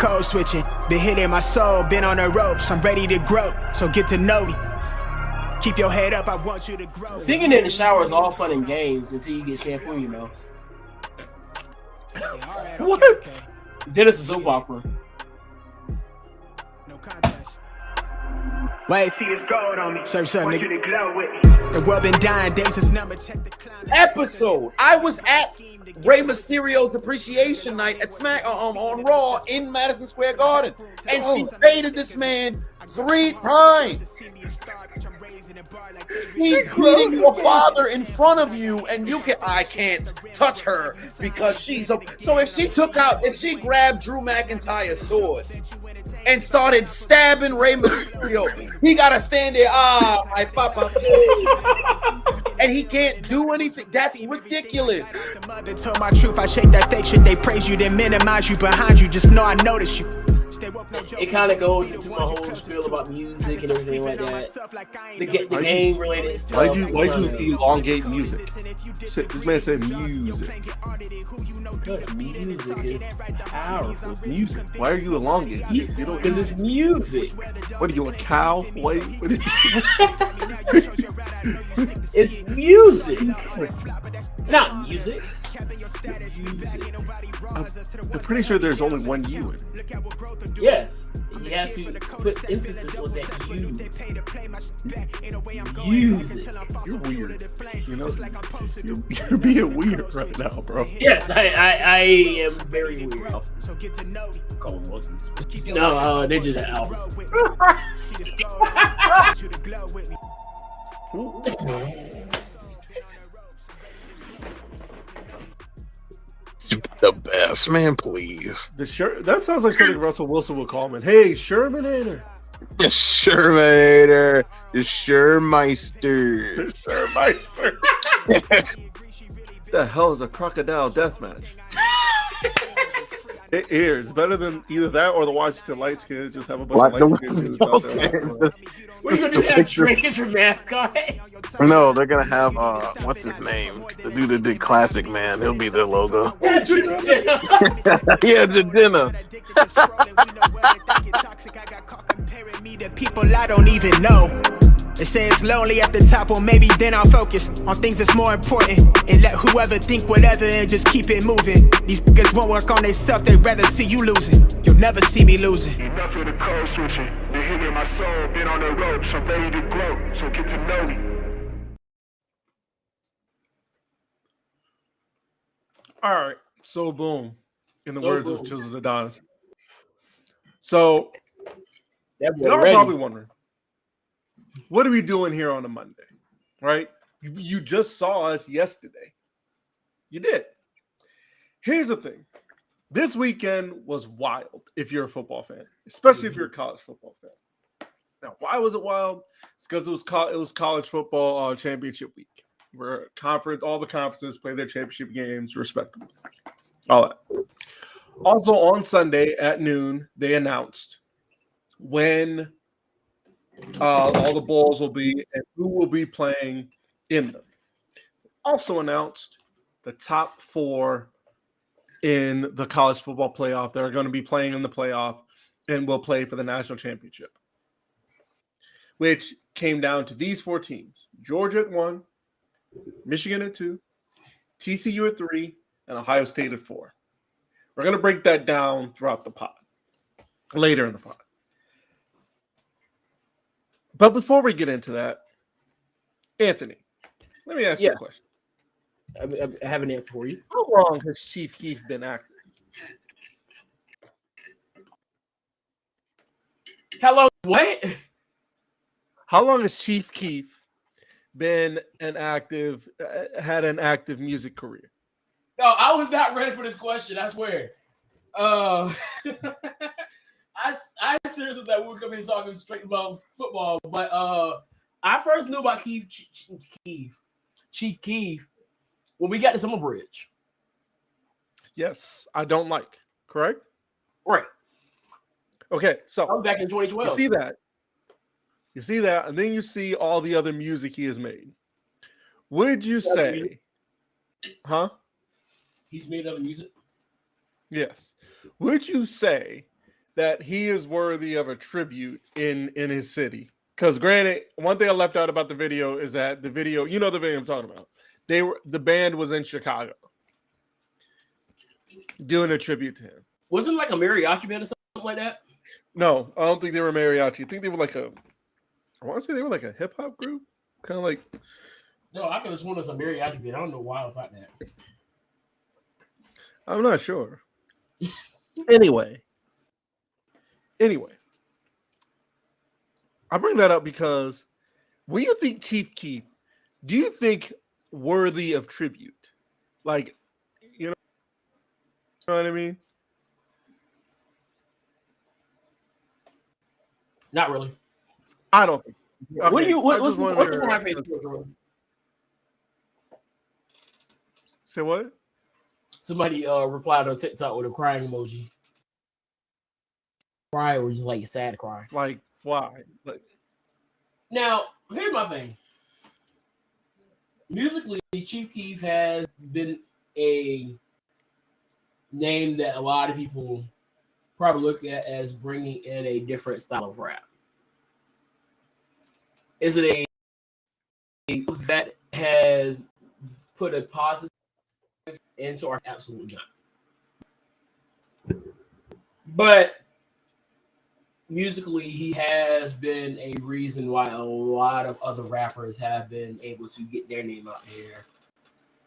code switching. Been hitting my soul, been on the ropes. I'm ready to grow, so get to know me. Keep your head up, I want you to grow. Singing in the shower is all fun and games until you get shampoo in your mouth. What? Then it's a soap opera. No contest. Wait, See it's gold on me. Surf's up, Want you nigga. to glow with me. The world been dying, days is number, check the climate. Episode. I was at Rey Mysterio's appreciation night at on Raw in Madison Square Garden, and she faded this man 3 times. He's beating your father in front of you, and I can't touch her because she's a. So if she grabbed Drew McIntyre's sword and started stabbing Rey Mysterio, he gotta stand there. My papa, and he can't do anything. That's ridiculous. The mother told my truth, I shake that fake shit. They praise you, then minimize you behind you. Just know I notice you. It kind of goes into my whole spiel about music and everything like that. The game related stuff. Why'd you elongate music? This man said music. Because music is powerful. Music. Why are you elongating? You don't. Because it's music. What are you, a cow? What are you? It's music. It's not music. I'm pretty sure there's only one you in. Yes. You have to put emphasis on that music. You're weird. You know, you're being weird right now, bro. Yes, I am very weird. Call them monkeys. No, they're just Alphas. The best, man, please. That sounds like something Russell Wilson would call him. Hey, Shermanator. The Shermanator. The Shermeister. Shermeister. The hell is a crocodile death match? It is better than either that or the Washington Light Skins. Just have a bunch of light skinned dudes out there. What are you gonna do? Have Drake as your mascot? No, they're gonna have what's his name? The dude that did Classic Man. He'll be their logo. Yeah, the dinner. People I don't even know. They say it's lonely at the top, or maybe then I'll focus on things that's more important and let whoever think whatever and just keep it moving. These niggas won't work on themselves, they'd rather see you losing. You'll never see me losing. Enough of the code switching. Been hitting my soul, been on the ropes. I'm ready to grow, so get to know me. All right, so boom, in the So words boom. of Chisel Adonis. So That boy y'all are ready. probably wondering, what are we doing here on a Monday, right? You just saw us yesterday. You did. Here's the thing. This weekend was wild if you're a football fan, especially if you're a college football fan. Now, why was it wild? It's because it was college football championship week, where all the conferences play their championship games respectively. All that. Also, on Sunday at noon, they announced when all the bowls will be and who will be playing in them. Also announced the top 4 in the college football playoff that are going to be playing in the playoff and will play for the national championship, which came down to these 4 teams: Georgia at 1, Michigan at 2, TCU at 3, and Ohio State at 4. We're going to break that down throughout the pod, later in the pod. But before we get into that, Anthony, let me ask you a question. I have an answer for you. How long has Chief Keef been active? Hello, what? How long has Chief Keef been had an active music career? No, I was not ready for this question. I swear. I seriously thought we were coming in talking straight about football, but I first knew about Chief Keef when we got to Summer Bridge. Yes, I don't like. Correct. Right. Okay, so I'm back in 2012. You see that, and then you see all the other music he has made. Would you say, huh? He's made other music. Yes. Would you say that he is worthy of a tribute in his city. Because granted, one thing I left out about the video is that the video, you know the video I'm talking about. The band was in Chicago doing a tribute to him. Wasn't it like a mariachi band or something like that? No, I don't think they were mariachi. I think they were like I want to say they were like a hip hop group. Kind of like. No, I could have sworn it was a mariachi band. I don't know why I thought that. I'm not sure. Anyway, I bring that up because when you think Chief Keef, do you think worthy of tribute? Like, you know what I mean? Not really. I don't think. Okay. What's the point face? Say what? Somebody replied on TikTok with a crying emoji. Cry or just like sad cry. Like, why? Like, now, here's my thing. Musically, Chief Keef has been a name that a lot of people probably look at as bringing in a different style of rap. Is it a that has put a positive into our? Absolutely not. But musically, he has been a reason why a lot of other rappers have been able to get their name out there.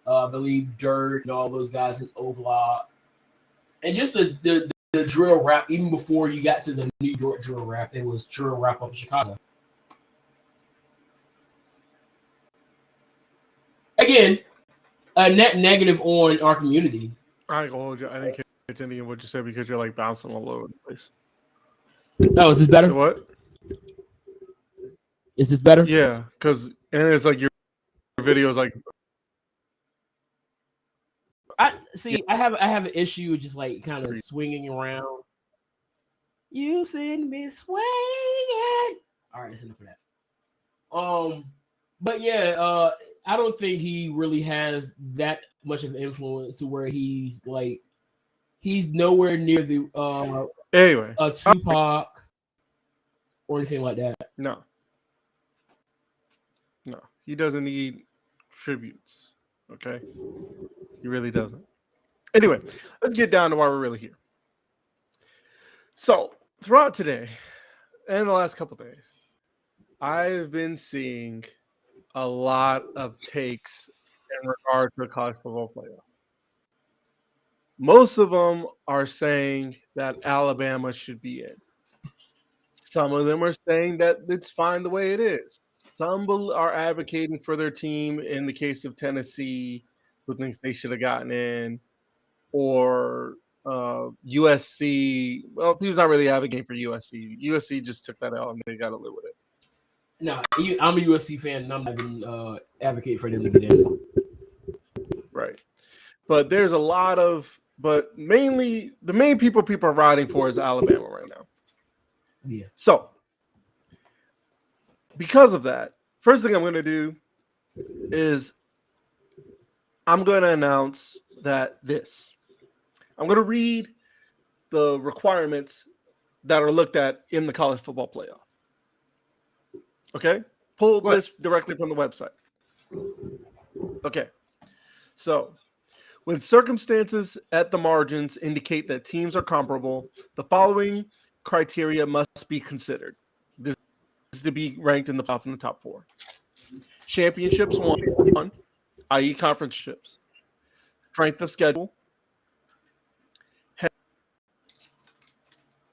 I believe Dirk and all those guys in O Block, and just the drill rap. Even before you got to the New York drill rap, it was drill rap up in Chicago. Again, a net negative on our community. I ain't gonna hold you. I didn't catch any of what you said because you're like bouncing all over the place. Oh, is this better? So what? Is this better? Yeah, because it's like your video is like. I have an issue with just like kind of swinging around. You send me swinging. All right, that's enough of that. But yeah, I don't think he really has that much of influence to where he's nowhere near the Anyway, Tupac or anything like that. No, he doesn't need tributes. Okay, he really doesn't. Anyway, let's get down to why we're really here. So throughout today and the last couple of days, I've been seeing a lot of takes in regard to the college football playoff. Most of them are saying that Alabama should be in. Some of them are saying that it's fine the way it is. Some are advocating for their team in the case of Tennessee, who thinks they should have gotten in, or USC. Well, he's not really advocating for USC. USC just took that out and they got to live with it. No, I'm a USC fan, and I'm not going to advocate for them to get in. Right. But there's a lot of, but mainly the main people are riding for is Alabama right now. Yeah. So, because of that, first thing I'm going to do is I'm going to announce that I'm going to read the requirements that are looked at in the college football playoff. Okay? Pull this directly from the website. Okay. So, when circumstances at the margins indicate that teams are comparable, the following criteria must be considered. This is to be ranked in the top 4. Championships won, i.e. conference ships. Strength of schedule.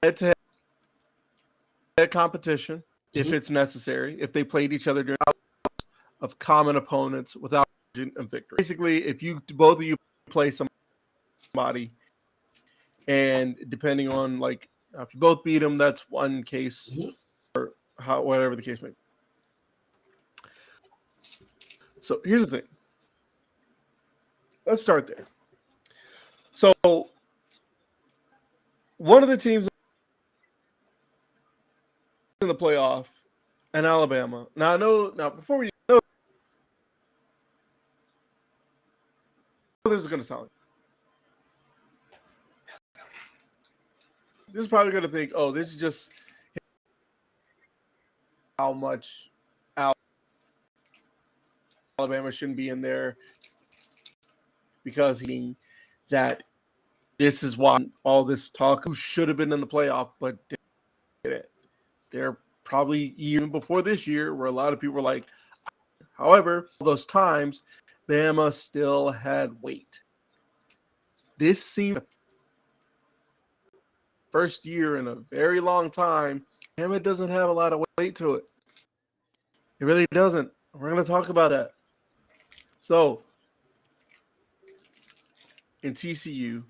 Head-to-head competition, if it's necessary, if they played each other during of common opponents without a victory. Basically, if both of you play somebody, and depending on if you both beat them, that's one case, or whatever the case may be. So here's the thing. Let's start there. So one of the teams in the playoff, and Alabama. Now before we know this is going to sound. this is probably going to think, oh, this is just how much Alabama shouldn't be in there because that this is why all this talk who should have been in the playoff but didn't. They're probably even before this year where a lot of people were like, however, all those times, Bama still had weight. This seemed the first year in a very long time, Bama doesn't have a lot of weight to it. It really doesn't. We're going to talk about that. So, in TCU,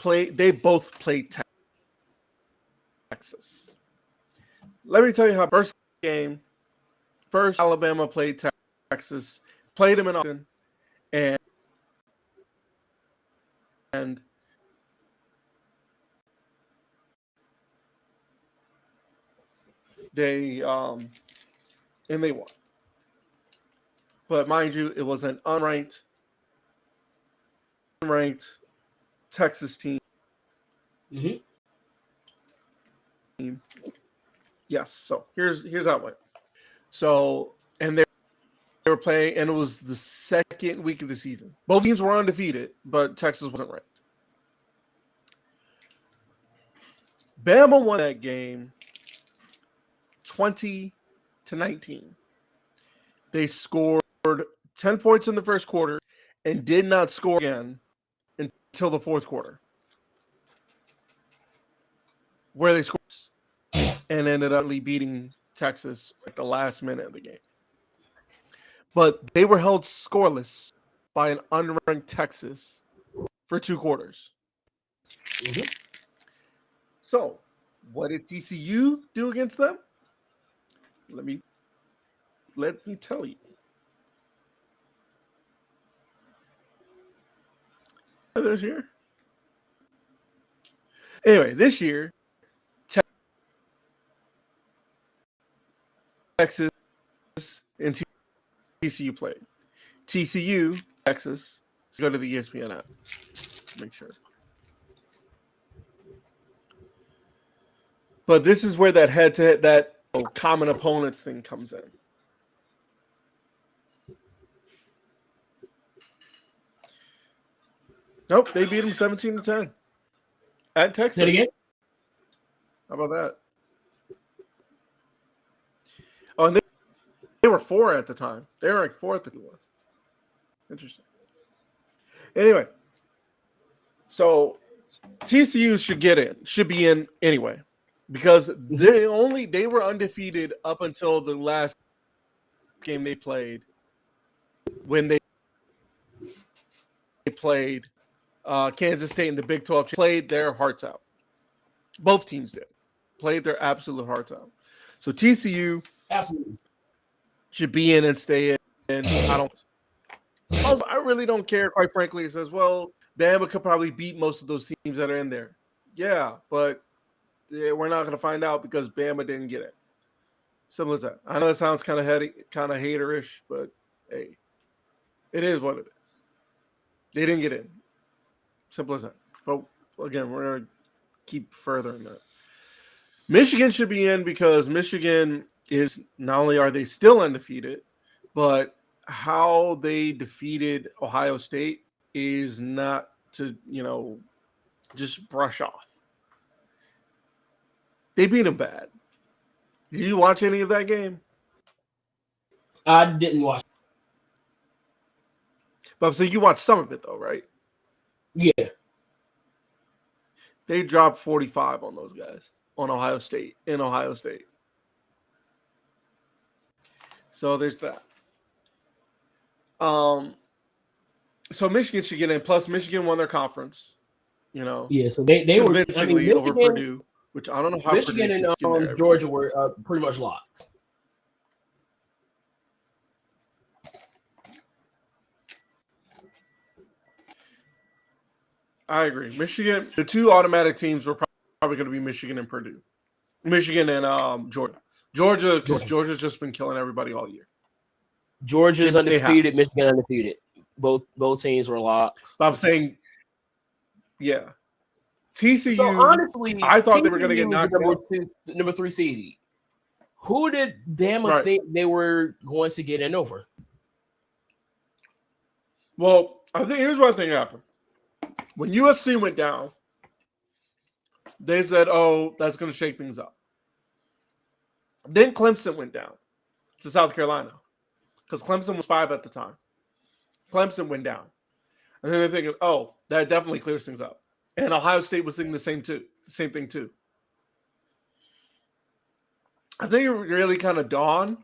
they both played Texas. Let me tell you how first Alabama played Texas, played them in Austin, and they won. But mind you, it was an unranked Texas team. Mm-hmm. Yes. So here's how it went. So they were playing, and it was the second week of the season. Both teams were undefeated, but Texas wasn't ranked. Bama won that game 20-19. They scored 10 points in the first quarter and did not score again until the fourth quarter, where they scored and ended up beating Texas at the last minute of the game. But they were held scoreless by an unranked Texas for 2 quarters. Mm-hmm. So, what did TCU do against them? Let me tell you. This year. Anyway, this year, Texas and TCU played. TCU, Texas. Go to the ESPN app. Make sure. But this is where that head-to-head, that common opponents thing comes in. Nope, they beat them 17-10 at Texas. Say it again. How about that? Oh, and they were 4 at the time. They were like 4 at the time. Interesting. Anyway, so TCU should be in anyway, because they were undefeated up until the last game they played, when they played Kansas State in the Big 12. Played their hearts out. Both teams did. Played their absolute hearts out. So TCU Absolutely should be in and stay in. I really don't care, quite frankly. It says, well, Bama could probably beat most of those teams that are in there. Yeah, but we're not going to find out because Bama didn't get it. Simple as that. I know it sounds kind of haterish, but hey, it is what it is. They didn't get in. Simple as that. But again, we're going to keep furthering that. Michigan should be in because Michigan is, not only are they still undefeated, but how they defeated Ohio State is not to, just brush off. They beat them bad. Did you watch any of that game? I didn't watch. But so you watched some of it though, right? Yeah. They dropped 45 on those guys in Ohio State. So there's that. So Michigan should get in. Plus, Michigan won their conference. Yeah. So they were convincingly over Purdue, which I don't know how Michigan and Georgia were pretty much locked. I agree. Michigan, the 2 automatic teams were probably going to be Michigan and Purdue. Michigan and Georgia. Georgia's just been killing everybody all year. Georgia's undefeated, Michigan undefeated. Both teams were locks. But I'm saying, yeah. TCU. So honestly, I thought they were going to TCU get was knocked the out. number 3 seed. Who did Bama think they were going to get in over? Well, I think here's what I think happened. When USC went down, they said, "Oh, that's going to shake things up." Then Clemson went down to South Carolina because Clemson was 5 at the time. Clemson went down, and then they're thinking, "Oh, that definitely clears things up." And Ohio State was thinking the same thing too. I think it really kind of dawned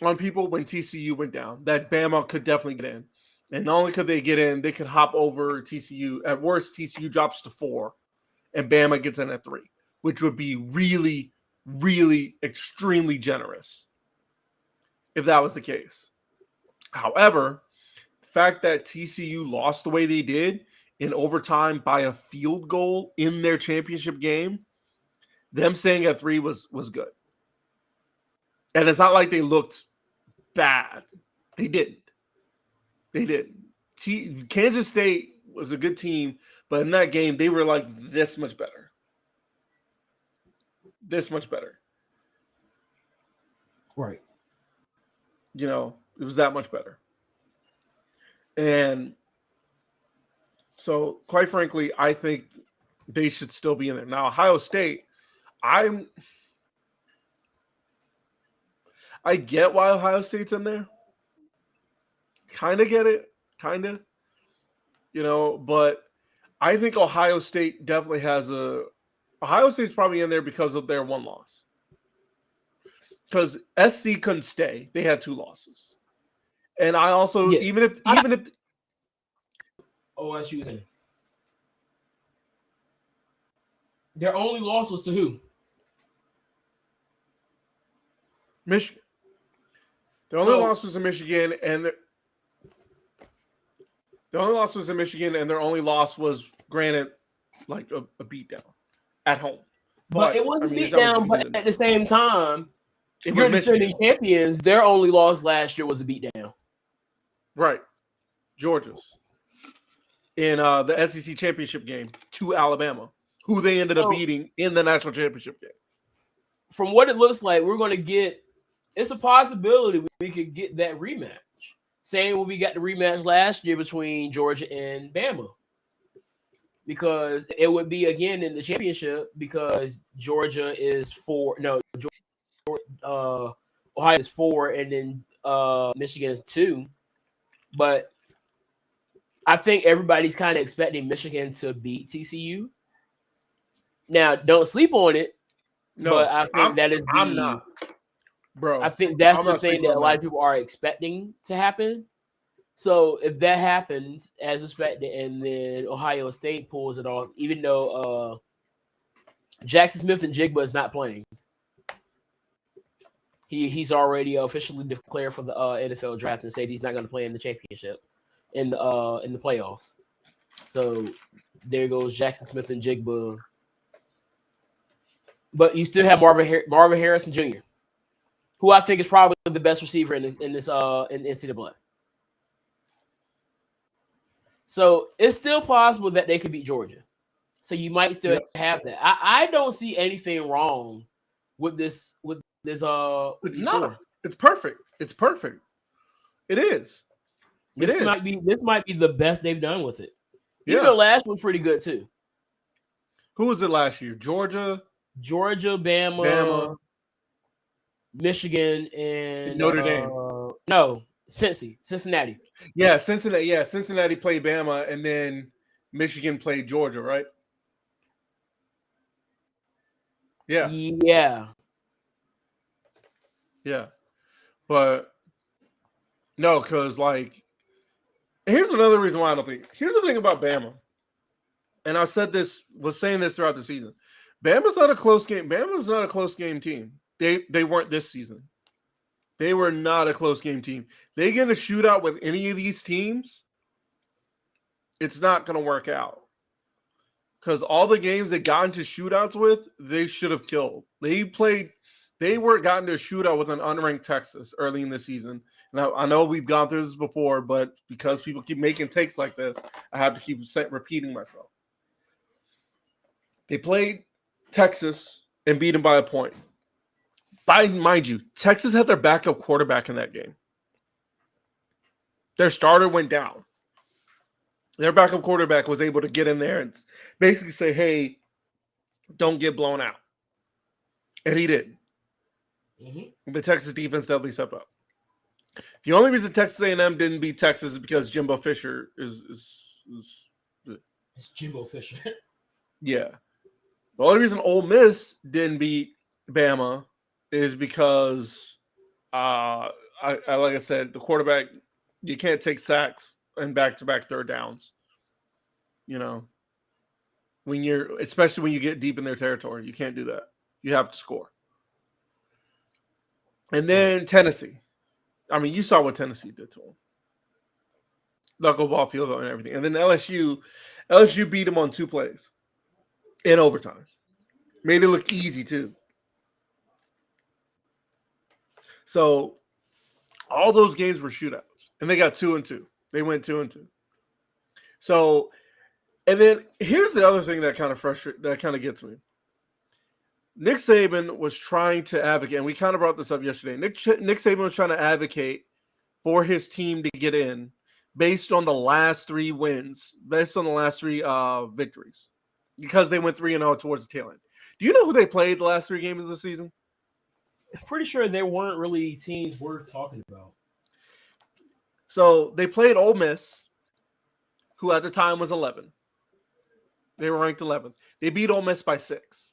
on people when TCU went down that Bama could definitely get in. And not only could they get in, they could hop over TCU. At worst, TCU drops to 4, and Bama gets in at 3, which would be really, really extremely generous if that was the case. However, the fact that TCU lost the way they did in overtime by a field goal in their championship game, them staying at 3 was good. And it's not like they looked bad. They didn't. Kansas State was a good team, but in that game, they were like this much better. This much better. Right. It was that much better. And so, quite frankly, I think they should still be in there. Now, Ohio State, I get why Ohio State's in there. Kind of get it. Kind of. But I think Ohio State definitely has Ohio State's probably in there because of their 1 loss. Because SC couldn't stay. They had 2 losses. And I also, even if OSU was in. Their only loss was to who? Michigan. The only loss was in Michigan, and their only loss was, granted, like a beatdown at home. But it wasn't beatdown, but at the same time, you're defending champions. Their only loss last year was a beatdown. Right. Georgia's. In the SEC championship game to Alabama, who they ended up beating in the national championship game. From what it looks like, we're going to get – it's a possibility we could get that rematch. Same when we got the rematch last year between Georgia and Bama. Because it would be, again, in the championship because Georgia is 4 – no, Ohio is 4 and then Michigan is 2. But I think everybody's kind of expecting Michigan to beat TCU. Now, don't sleep on it. No, but I think I'm not, bro. I think that's the thing that a lot of people are expecting to happen. So if that happens as expected, and then Ohio State pulls it off, even though Jackson Smith and Jigba is not playing, he's already officially declared for the NFL draft and said he's not going to play in the championship in the playoffs. So there goes Jackson Smith and Jigba. But you still have Marvin Harrison Jr., who I think is probably the best receiver in NCAA. So it's still possible that they could beat Georgia. So you might still have that. I don't see anything wrong with this. It's not. It's perfect. It's perfect. It is. This might be the best they've done with it. Even though last one was pretty good too. Who was it last year? Georgia, Bama, Michigan, and Notre Dame. No, Cincinnati. Yeah, Cincinnati. Yeah, Cincinnati played Bama, and then Michigan played Georgia, right? Yeah. Yeah. But no, because here's another reason why I don't think. Here's the thing about Bama, and I was saying this throughout the season. Bama's not a close game. Bama's not a close game team. They weren't this season. They were not a close game team. They get in a shootout with any of these teams, it's not going to work out. Because all the games they got into shootouts with, they should have killed. They were gotten to a shootout with an unranked Texas early in the season. Now, I know we've gone through this before, but because people keep making takes like this, I have to keep repeating myself. They played Texas and beat them by a point. Mind you, Texas had their backup quarterback in that game. Their starter went down. Their backup quarterback was able to get in there and basically say, hey, don't get blown out. And he did. Mm-hmm. The Texas defense definitely stepped up. The only reason Texas A&M didn't beat Texas is because Jimbo Fisher is it's Jimbo Fisher. Yeah. The only reason Ole Miss didn't beat Bama is because, like I said, the quarterback, you can't take sacks and back-to-back third downs. You know, especially when you get deep in their territory, you can't do that. You have to score. And then Tennessee. I mean, you saw what Tennessee did to them. Knuckleball, field goal, and everything. And then LSU beat them on 2 plays in overtime. Made it look easy, too. So, all those games were shootouts. And they got 2-2. They went 2-2. So, and then here's the other thing that kind of gets me. Nick Saban was trying to advocate, and we kind of brought this up yesterday. Nick Saban was trying to advocate for his team to get in based on the last 3 wins, based on the last 3 victories, because they went 3-0 towards the tail end. Do you know who they played the last 3 games of the season? I'm pretty sure there weren't really teams worth talking about. So they played Ole Miss, who at the time was 11. They were ranked 11th. They beat Ole Miss by 6.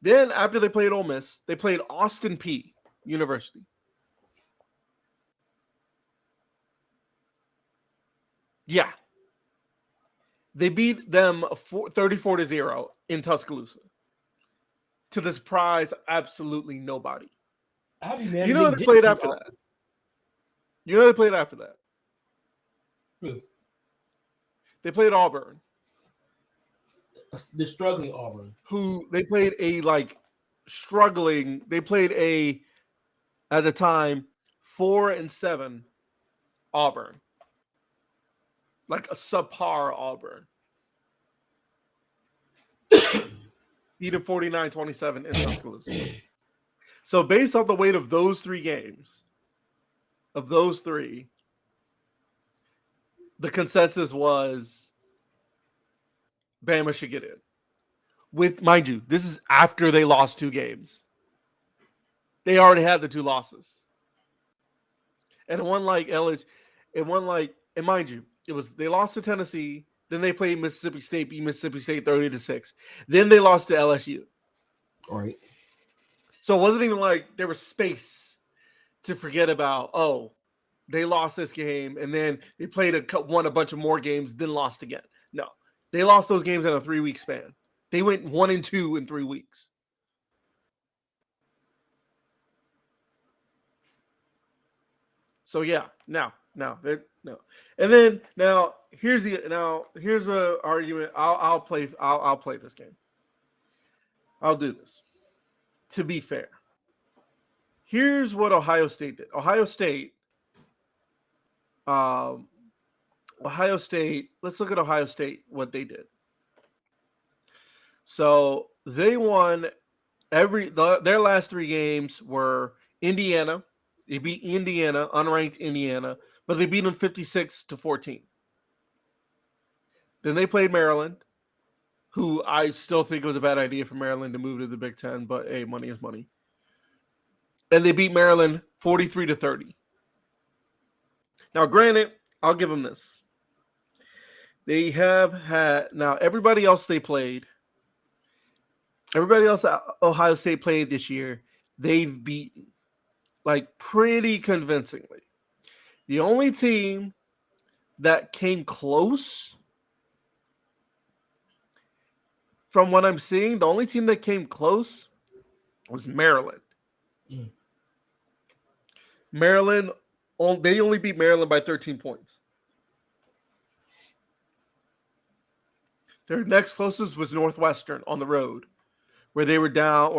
Then, after they played Ole Miss, they played Austin Peay University. Yeah. They beat them 34-0 in Tuscaloosa. To the surprise, absolutely nobody. You know who they played after that? You know who they played after that? Who? They played Auburn. The struggling Auburn. Who they played at the time, 4-7 Auburn. Like a subpar Auburn. Beat 49-27 in Tuscaloosa. So based off the weight of those 3 games, the consensus was Bama should get in. With, mind you, this is after they lost 2 games. They already had the 2 losses. And one like LSU, and mind you, they lost to Tennessee, then they played Mississippi State, beat Mississippi State 30-6. Then they lost to LSU. All right. So it wasn't even like there was space to forget about, they lost this game, and then they won a bunch of more games, then lost again. No. They lost those games in a 3-week span. They went 1-2 in 3 weeks. So yeah, no. And then here's a argument. I'll play this game. I'll do this. To be fair, here's what Ohio State did. Ohio State. Let's look at Ohio State, what they did. So they won their last 3 games were Indiana. They beat Indiana, unranked Indiana, but they beat them 56-14. Then they played Maryland, who I still think it was a bad idea for Maryland to move to the Big Ten, but hey, money is money. And they beat Maryland 43-30. Now, granted, I'll give them this. They have had now everybody else Ohio State played this year, they've beaten pretty convincingly. The only team that came close, from what I'm seeing, the only team that came close was Maryland. Maryland, they only beat Maryland by 13 points. Their next closest was Northwestern on the road, where they were down.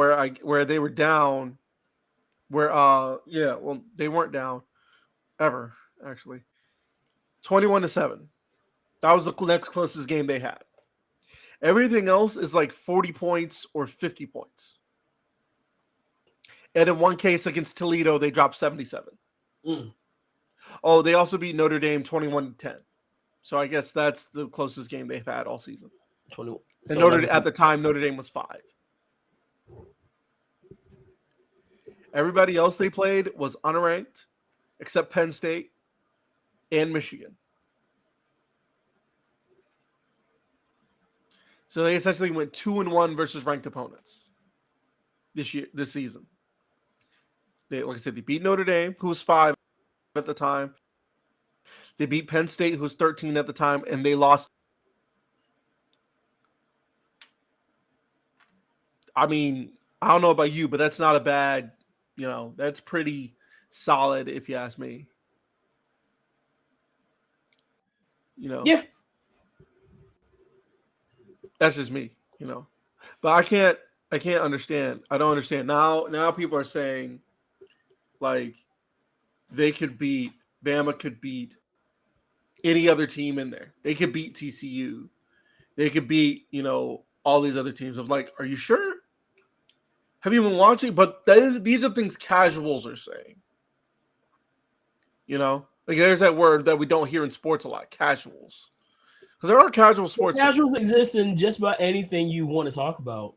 They weren't down ever, actually. 21-7. That was the next closest game they had. Everything else is like 40 points or 50 points. And in one case against Toledo, they dropped 77. Mm. Oh, they also beat Notre Dame 21-10. So I guess that's the closest game they've had all season. 20. And So at the time, Notre Dame was 5. Everybody else they played was unranked, except Penn State and Michigan. So they essentially went 2-1 versus ranked opponents this season. They, like I said, they beat Notre Dame, who was 5 at the time. They beat Penn State, who was 13 at the time, and they lost. I mean, I don't know about you, but that's not a bad, that's pretty solid if you ask me. Yeah. That's just me, But I can't understand. I don't understand. Now people are saying like Bama could beat any other team in there. They could beat TCU. They could beat, all these other teams. I'm like, are you sure? Have you been watching? But these are things casuals are saying. Like there's that word that we don't hear in sports a lot, casuals. Because there are casual sports. Casuals exist in just about anything you want to talk about.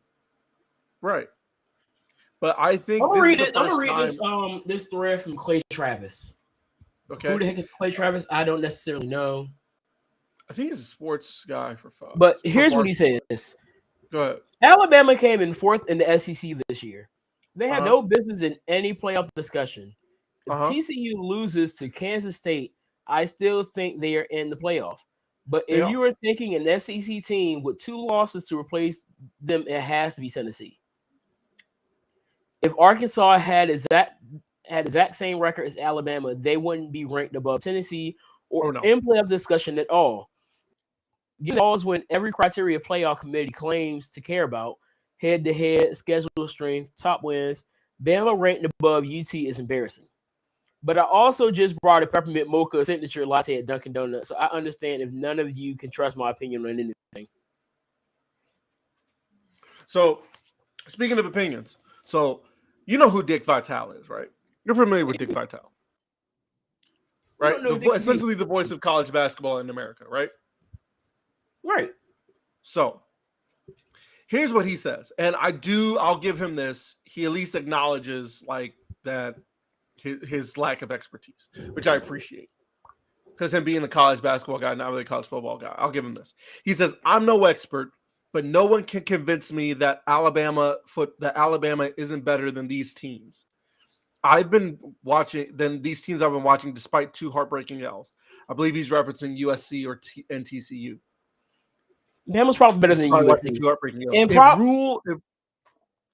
Right. But I think I'm gonna read this thread from Clay Travis. Okay. Who the heck is Clay Travis? I don't necessarily know. I think he's a sports guy for Fox. But here's what he says. Go ahead. Alabama came in 4th in the SEC this year. They have no business in any playoff discussion. If TCU loses to Kansas State, I still think they are in the playoff. But if you are thinking an SEC team with 2 losses to replace them, it has to be Tennessee. If Arkansas had exact same record as Alabama, they wouldn't be ranked above Tennessee or in playoff discussion at all. Get balls when every criteria playoff committee claims to care about: head-to-head, schedule strength, top wins. Bama ranked above UT is embarrassing. But I also just brought a peppermint mocha signature latte at Dunkin' Donuts, so I understand if none of you can trust my opinion on anything. So, speaking of opinions, you know who Dick Vitale is, right? You're familiar with Dick Vitale, right? Essentially the voice of college basketball in America, right? Right. So, here's what he says, and I'll give him this. He at least acknowledges like that his lack of expertise, which I appreciate, because him being a college basketball guy, not really a college football guy. I'll give him this. He says, "I'm no expert, but no one can convince me that Alabama isn't better than these teams. I've been watching despite 2 heartbreaking L's." I believe he's referencing USC and TCU. Bama's probably better than USC.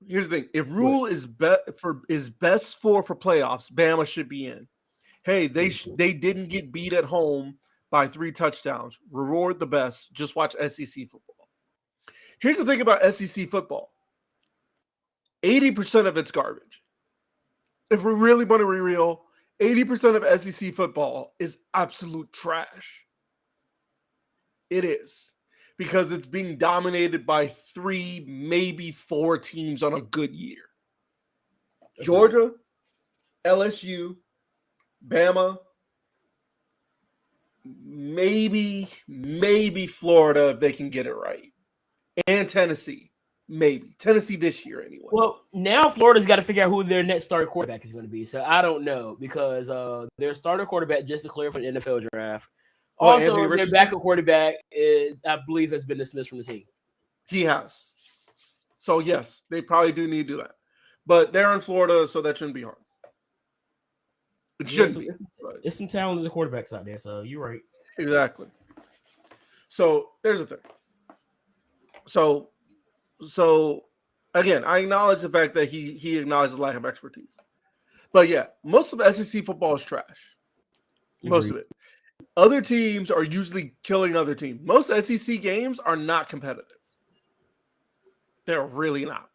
Here's the thing: if Rule is best for playoffs, Bama should be in. Hey, they didn't get beat at home by 3 touchdowns. Reward the best. Just watch SEC football. Here's the thing about SEC football: 80% of it's garbage. If we really want to be real, 80% of SEC football is absolute trash. It is. Because it's being dominated by 3, maybe 4 teams on a good year. Georgia, LSU, Bama, maybe Florida if they can get it right. And Tennessee, maybe. Tennessee this year anyway. Well, now Florida's got to figure out who their next starter quarterback is going to be. So I don't know, because their starter quarterback just declared for the NFL draft. Also, their backup quarterback, I believe, has been dismissed from the team. He has. So, yes, they probably do need to do that. But they're in Florida, so that shouldn't be hard. It shouldn't be. There's some talented quarterbacks out there, so you're right. Exactly. So, there's the thing. So again, I acknowledge the fact that he acknowledges lack of expertise. But, yeah, most of SEC football is trash. Most of it. Other teams are usually killing other teams. Most SEC games are not competitive. They're really not.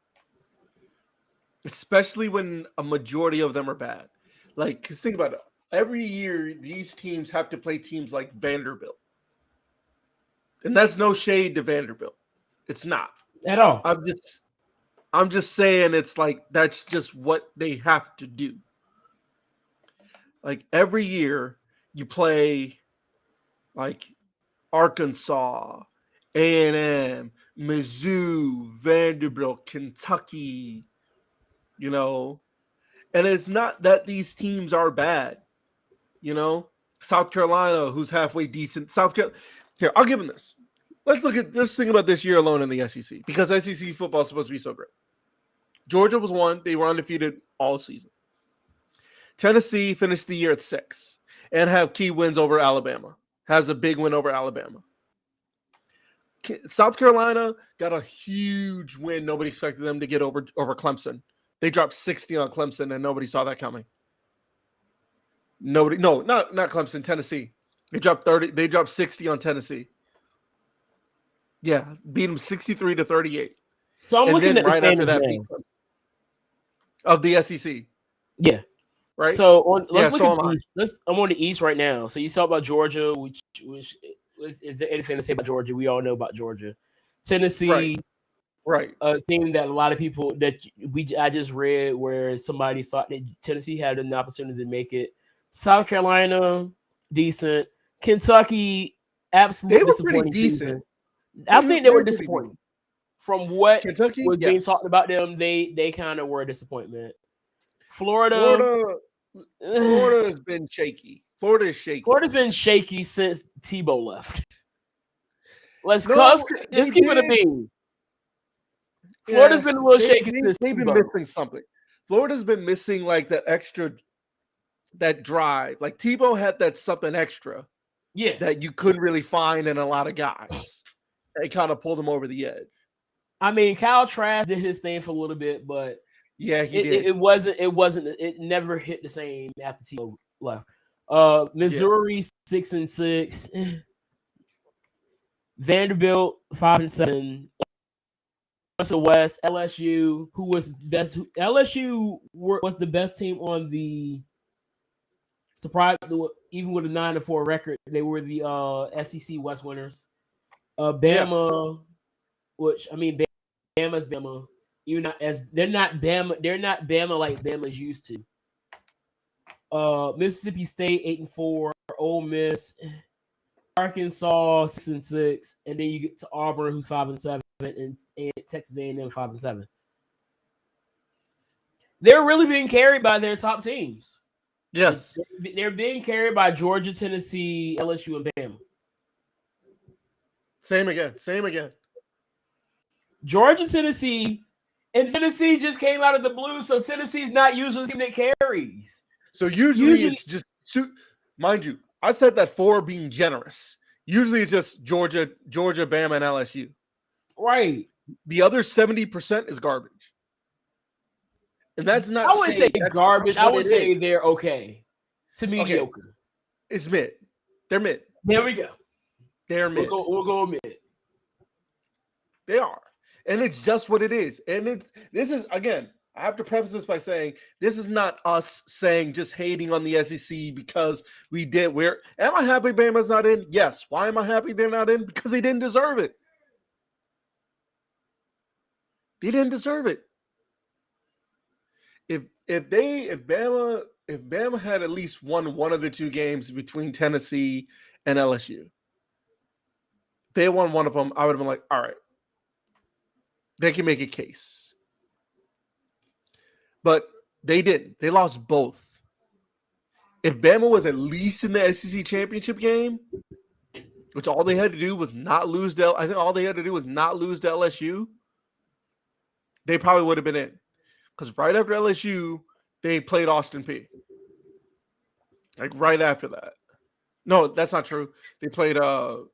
Especially when a majority of them are bad. Like, because think about it. Every year, these teams have to play teams like Vanderbilt. And that's no shade to Vanderbilt. It's not at all. I'm just saying it's like that's just what they have to do. Like every year you play like Arkansas, A&M, Mizzou, Vanderbilt, Kentucky, you know, and it's not that these teams are bad, you know. South Carolina, who's halfway decent. South Carolina. Here, I'll give them this. Let's think about this year alone in the SEC because SEC football is supposed to be so great. Georgia was one; they were undefeated all season. Tennessee finished the year at 6 and have key wins over Alabama. Has a big win over Alabama. South Carolina got a huge win. Nobody expected them to get over Clemson. They dropped 60 on Clemson, and nobody saw that coming. Not Clemson, Tennessee. They dropped 30. They dropped 60 on Tennessee. Yeah, beat them 63-38. So I'm looking at the standings now of the SEC. Yeah. Right. So let's look at the East. I'm on the East right now. So you saw about Georgia, which is there anything to say about Georgia? We all know about Georgia. Tennessee, right? A team that a lot of people I just read where somebody thought that Tennessee had an opportunity to make it. South Carolina, decent. Kentucky, absolutely disappointing. Decent. I think they were disappointing. From what Kentucky was being talked about them, they kind of were a disappointment. Florida has been shaky. Florida is shaky. Florida's been shaky since Tebow left. Let's keep it a bean. Florida's been a little shaky since they've been missing something. Florida's been missing like that drive. Like Tebow had that something extra. Yeah. That you couldn't really find in a lot of guys. They kind of pulled him over the edge. I mean, Kyle Trask did his thing for a little bit, but yeah, he did. It never hit the same after Tebow left. Missouri 6-6, Vanderbilt 5-7, West LSU, who was best. LSU was the best team on the surprise. Even with a 9-4 record, they were the SEC West winners. Bama, which I mean, Bama's Bama. Even not as they're not Bama like Bama's used to. Mississippi State 8-4, Ole Miss, Arkansas 6-6, and then you get to Auburn, who's 5-7, and Texas A&M 5-7. They're really being carried by their top teams. Yes, they're being carried by Georgia, Tennessee, LSU, and Bama. Same again. Georgia, Tennessee, and Tennessee just came out of the blue, so Tennessee's not usually the team that carries. So usually it's just, mind you, I said that for being generous. Usually it's just Georgia, Bama, and LSU. Right. The other 70% is garbage. And that's not. I wouldn't say garbage. I would say they're okay to mediocre. Okay. It's mid. They're mid. There we go. They're mid. We'll go mid. They are. And it's just what it is. And this is, again, I have to preface this by saying this is not us saying just hating on the SEC because we did. Am I happy Bama's not in? Yes. Why am I happy they're not in? Because they didn't deserve it. They didn't deserve it. If Bama had at least won one of the two games between Tennessee and LSU, they won one of them, I would have been like, all right, they can make a case. But they didn't. They lost both. If Bama was at least in the SEC championship game, which all they had to do was not lose to LSU, they probably would have been in. Because right after LSU, they played Austin Peay. Like right after that. No, that's not true. They played Ole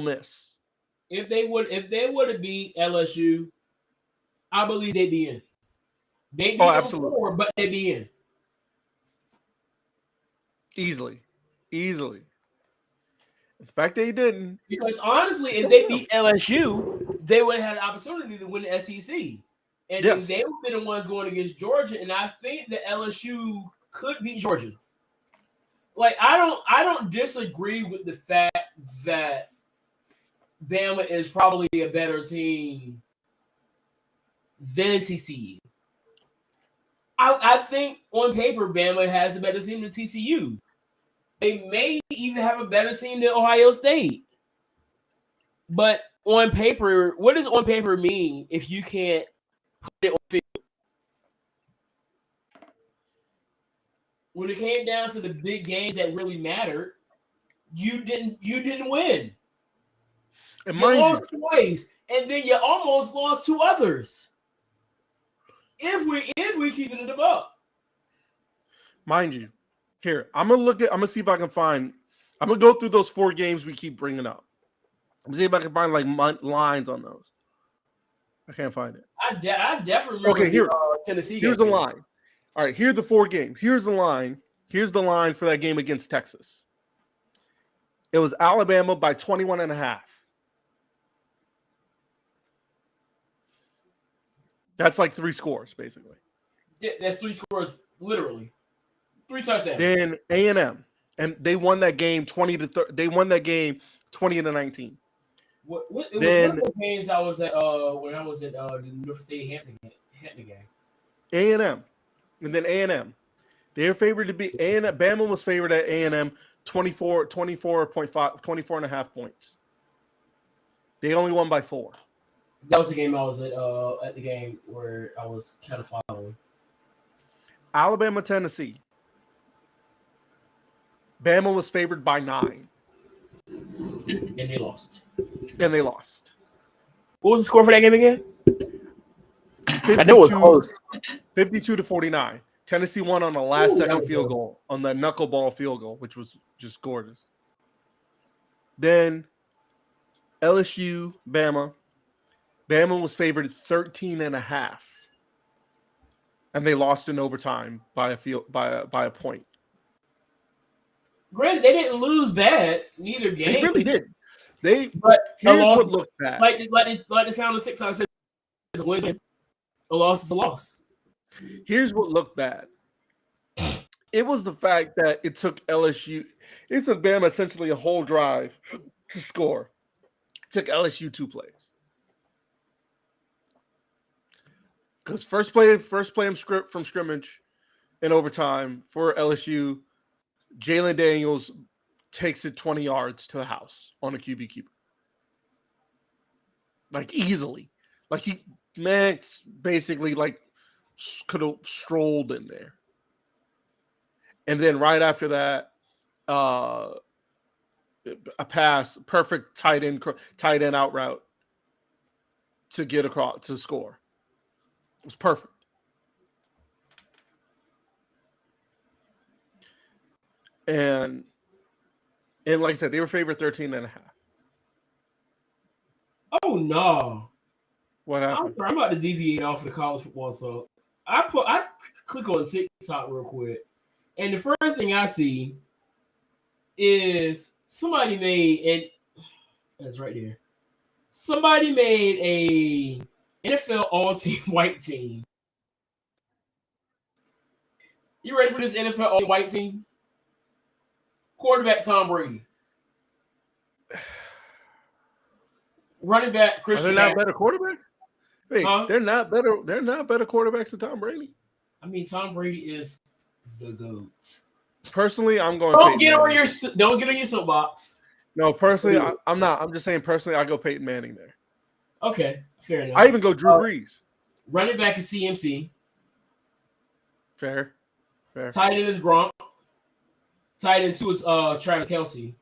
Miss. If they would have beat LSU, I believe they'd be in. They'd be absolutely. Before, but they'd be in. Easily. The fact they didn't. Because honestly, if they beat LSU, they would have had an opportunity to win the SEC. And then they would be the ones going against Georgia. And I think that LSU could beat Georgia. Like, I don't disagree with the fact that Bama is probably a better team than TCU. I think on paper, Bama has a better team than TCU. They may even have a better team than Ohio State. But on paper, what does on paper mean if you can't put it on field? When it came down to the big games that really mattered, you didn't win. And You lost twice, and then you almost lost 2 others. If we keep it up. Mind you, here, I'm gonna see if I can find. I'm gonna go through those 4 games we keep bringing up. I'm gonna see if I can find like lines on those. I can't find it. I definitely remember. Okay, here. Tennessee. Here's the line. All right, here are the 4 games. Here's the line. Here's the line for that game against Texas. It was Alabama by 21.5. That's like 3 scores, basically. Yeah, that's 3 scores, literally. 3 touchdowns. Then A&M, and they won that game 20-30. They won that game 20-19. It was one of the games I was at when I was at the University of Hampton game. A&M, and then A&M. They're favored to be A&M. Bama was favored at A&M 24.5 points. They only won by 4. That was the game I was at the game where I was kind of following. Alabama, Tennessee. Bama was favored by 9. And they lost. What was the score for that game again? 52, I know it was close. 52-49. Tennessee won on the last second field goal, on the knuckleball field goal, which was just gorgeous. Then LSU, Bama. Bama was favored 13.5. And they lost in overtime by a point. Granted, they didn't lose bad neither game. They really did. But here's what looked bad. Like the sound of TikTok says, a win. A loss is a loss. Here's what looked bad. It was the fact that it took LSU. It took Bama essentially a whole drive to score. It took LSU 2 plays. Because first play from scrimmage in overtime for LSU, Jalen Daniels takes it 20 yards to the house on a QB keeper. Like easily. Like he basically like could have strolled in there. And then right after that, a pass, perfect tight end out route to get across to score. It was perfect. And like I said, they were favored 13.5. Oh no. What happened? I'm about to deviate off of the college football. So I click on TikTok real quick. And the first thing I see is somebody made that's right there. Somebody made a NFL all-team white team. You ready for this NFL all white team? Quarterback Tom Brady. Running back Christian. Are they not better quarterbacks? Wait, they're not better. They're not better quarterbacks than Tom Brady. I mean, Tom Brady is the GOAT. Personally, I'm going. Don't get on your soapbox. No, personally, I'm not. I'm just saying personally, I go Peyton Manning there. Okay, fair enough. I even go Drew Brees. Running back is CMC. Fair. Tight end is Gronk. Tight end 2 is Travis Kelce.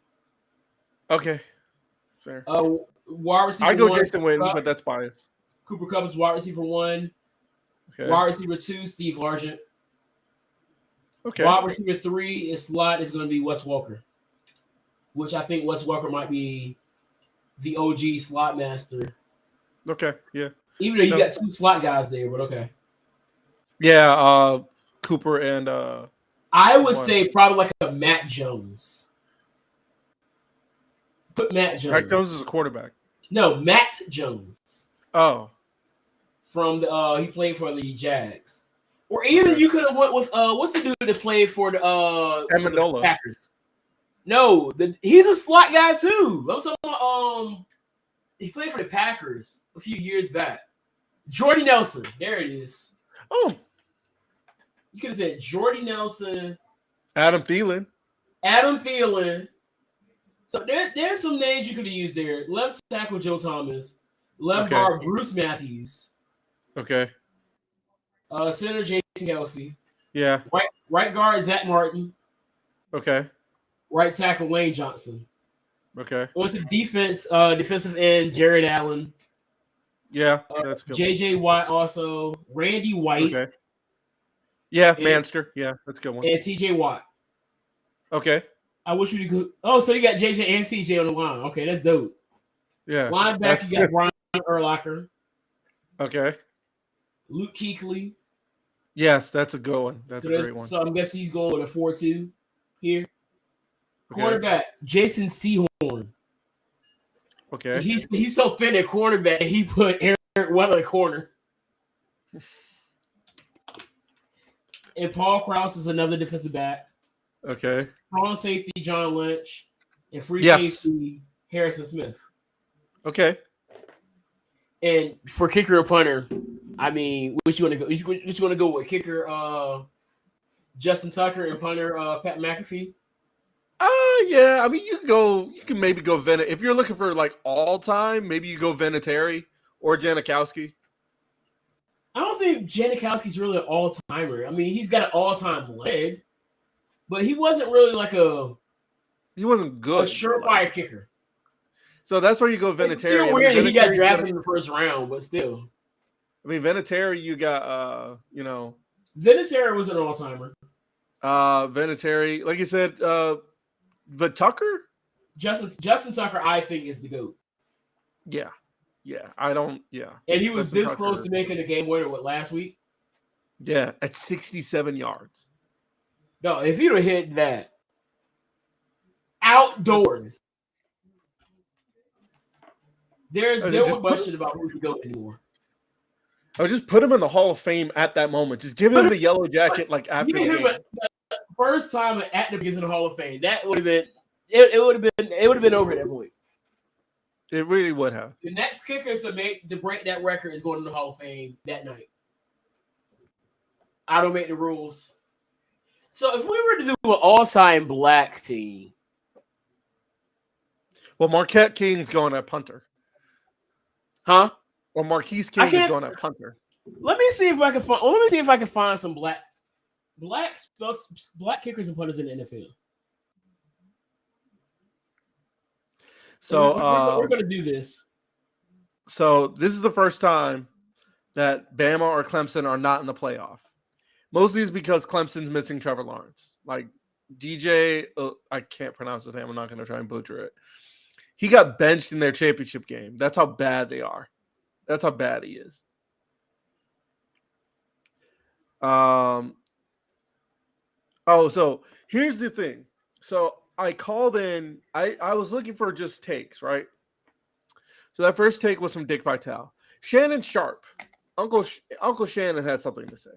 Okay, fair. Wide receiver. I go Jason Witten, but that's biased. Cooper Kupp is wide receiver 1. Okay. Wide receiver 2, Steve Largent. Okay. Wide receiver 3 is slot is going to be Wes Walker, which I think Wes Walker might be the OG slot master. Okay, yeah. Even though you got 2 slot guys there, but okay. Yeah, Cooper and I would say probably like a Matt Jones. Put Matt Jones. Matt Jones is a quarterback. No, Matt Jones. Oh. From the he played for the Jags. Or even you could have went with what's the dude that played for the Packers? No, he's a slot guy too. I'm talking about He played for the Packers a few years back. Jordy Nelson. There it is. Oh, You could have said Jordy Nelson, Adam Thielen. Adam Thielen. So there's some names you could have used there. Left tackle Joe Thomas. Left Okay. guard Bruce Matthews. Okay. Center Jason Kelsey. Yeah. Right guard Zach Martin. Okay. Right tackle Wayne Johnson. Okay. On to defense, defensive end Jared Allen. Yeah, that's good. JJ Watt also. Randy White. Okay. Yeah, Manster. Yeah, that's a good one. And TJ Watt. Okay. I wish we could. Oh, so you got JJ and TJ on the line. Okay, that's dope. Yeah. Linebacker, you got Brian Urlacher. Okay. Luke Kuechly. Yes, that's a good one. That's a great one. So I'm guessing he's going with a 4-2 here. Okay. Quarterback, Jason Sehorn. Okay. He's so thin at cornerback, he put Eric Weller at corner. And Paul Krause is another defensive back. Okay. Strong safety, John Lynch. And free safety, Harrison Smith. Okay. And for kicker and punter, I mean, which you want to go? Which you want to go with? Kicker, Justin Tucker, and punter, Pat McAfee. Yeah. I mean, you can maybe go if you're looking for like all time, maybe you go Vinatieri or Janikowski. I don't think Janikowski's really an all-timer. I mean, he's got an all-time leg, but he wasn't really like he wasn't good. A surefire kicker. So that's where you go Vinatieri. It's still weird he got drafted in the first round, but still. I mean, Vinatieri, you got, Vinatieri was an all-timer. Vinatieri, like you said, but Tucker? Justin Tucker, I think, is the GOAT. Yeah. Yeah. And he was Justin this Tucker, close to making a game winner, last week? Yeah, at 67 yards. No, if you'd have hit that outdoors, there's no question about who's the GOAT anymore. I just put him in the Hall of Fame at that moment. Just give him the yellow jacket like after the game. First time an active is in the Hall of Fame. That would have been it would have been over at that point. It really would have. The next kicker to break that record is going to the Hall of Fame that night. I don't make the rules. So if we were to do an all-time black team. Well, Marquette King's going at punter. Huh? Or Marquise King is going at punter. Let me see if I can find some black kickers and punters in the NFL. So we're going to do this. So this is the first time that Bama or Clemson are not in the playoff. Mostly is because Clemson's missing Trevor Lawrence. Like DJ, I can't pronounce his name. I'm not going to try and butcher it. He got benched in their championship game. That's how bad they are. That's how bad he is. So here's the thing. So I called in. I was looking for just takes, right? So that first take was from Dick Vitale. Shannon Sharp, Uncle Shannon has something to say.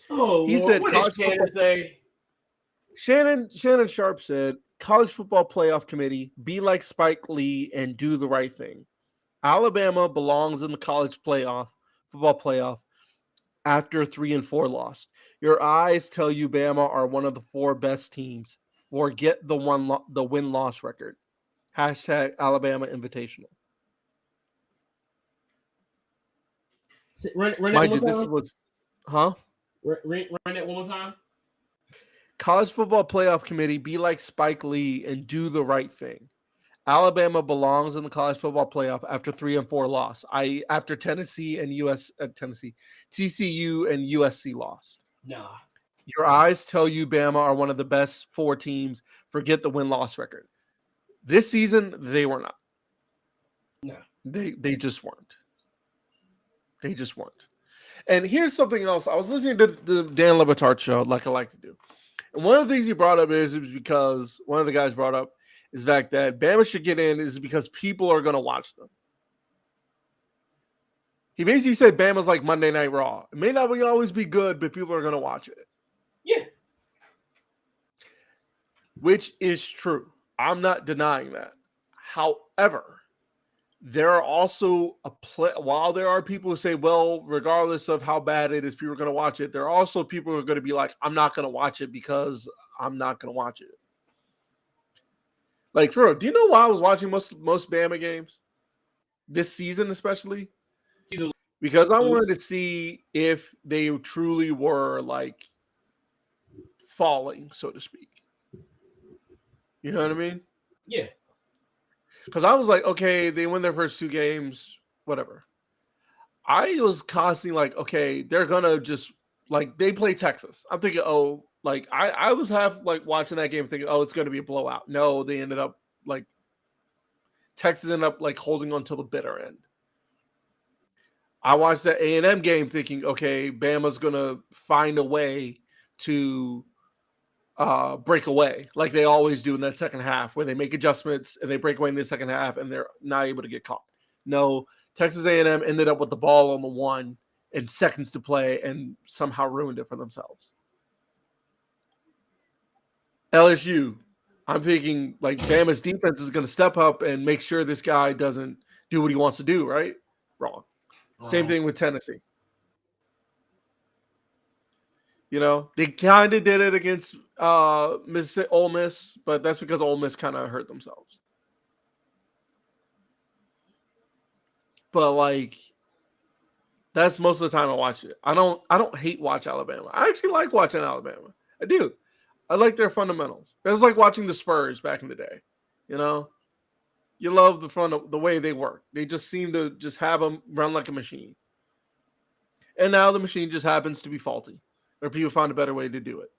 Oh, he said, what did Shannon say? Shannon Sharp said, College Football Playoff Committee, be like Spike Lee and do the right thing. Alabama belongs in the college football playoff after 3-4 loss. Your eyes tell you Bama are one of the 4 best teams. Forget the win-loss record. # Alabama Invitational. Run that one more time. Run that one more time. College Football Playoff Committee, be like Spike Lee and do the right thing. Alabama belongs in the college football playoff after 3-4 loss. After TCU and USC lost. Nah. Your eyes tell you Bama are one of the best 4 teams. Forget the win-loss record. This season, they were not. No. They just weren't. They just weren't. And here's something else. I was listening to the Dan Le Batard show, like I like to do. And one of the things he brought up is because one of the guys brought up is the fact that Bama should get in is because people are going to watch them. He basically said Bama's like Monday Night Raw. It may not always be good, but people are going to watch it. Yeah. Which is true. I'm not denying that. However, there are also while there are people who say, well, regardless of how bad it is, people are going to watch it. There are also people who are going to be like, I'm not going to watch it because I'm not going to watch it. Like, for real, do you know why I was watching most Bama games this season, especially? Because I wanted to see if they truly were like falling, so to speak. You know what I mean? Yeah. Because I was like, okay, they win their first 2 games, whatever. I was constantly like, okay, they're gonna just like they play Texas. I'm thinking, oh, like I was half like watching that game thinking, oh, it's gonna be a blowout. No, they ended up like Texas ended up like holding on till the bitter end. I watched that A&M game thinking, okay, Bama's gonna find a way to break away like they always do in that second half where they make adjustments and they break away in the second half and they're not able to get caught. No, Texas A&M ended up with the ball on the 1 and seconds to play and somehow ruined it for themselves. LSU, I'm thinking like Bama's defense is going to step up and make sure this guy doesn't do what he wants to do, right? Wrong. Same thing with Tennessee. You know, they kind of did it against Ole Miss, but that's because Ole Miss kind of hurt themselves. But like, that's most of the time I watch it. I don't hate watch Alabama. I actually like watching Alabama. I do. I like their fundamentals. It's like watching the Spurs back in the day. You know, you love the way they work. They just seem to just have them run like a machine. And now the machine just happens to be faulty. Or people find a better way to do it.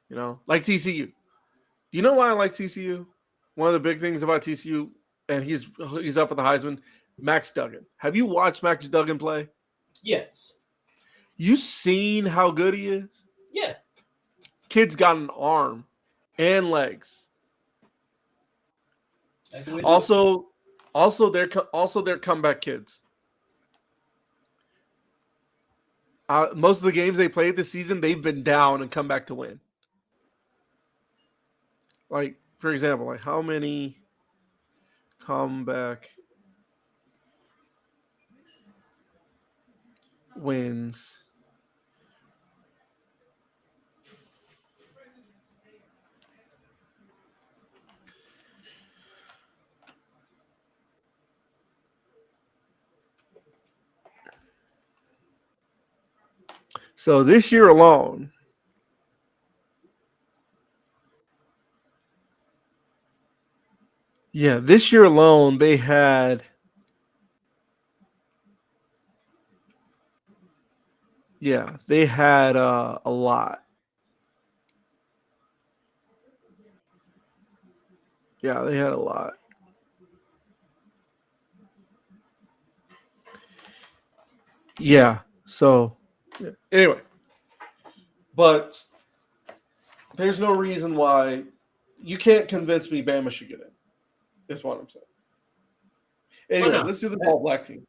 You know, like TCU. You know why I like TCU? One of the big things about TCU, and he's up at the Heisman, Max Duggan. Have you watched Max Duggan play? Yes. You seen how good he is? Yeah. Kid's got an arm and legs. Also, they're comeback kids. Most of the games they played this season, they've been down and come back to win. Like, for example, like how many comeback wins? So this year alone, they had a lot. Yeah, they had a lot. Yeah. So anyway, but there's no reason why you can't convince me Bama should get in. That's what I'm saying. Anyway, let's do the all black team.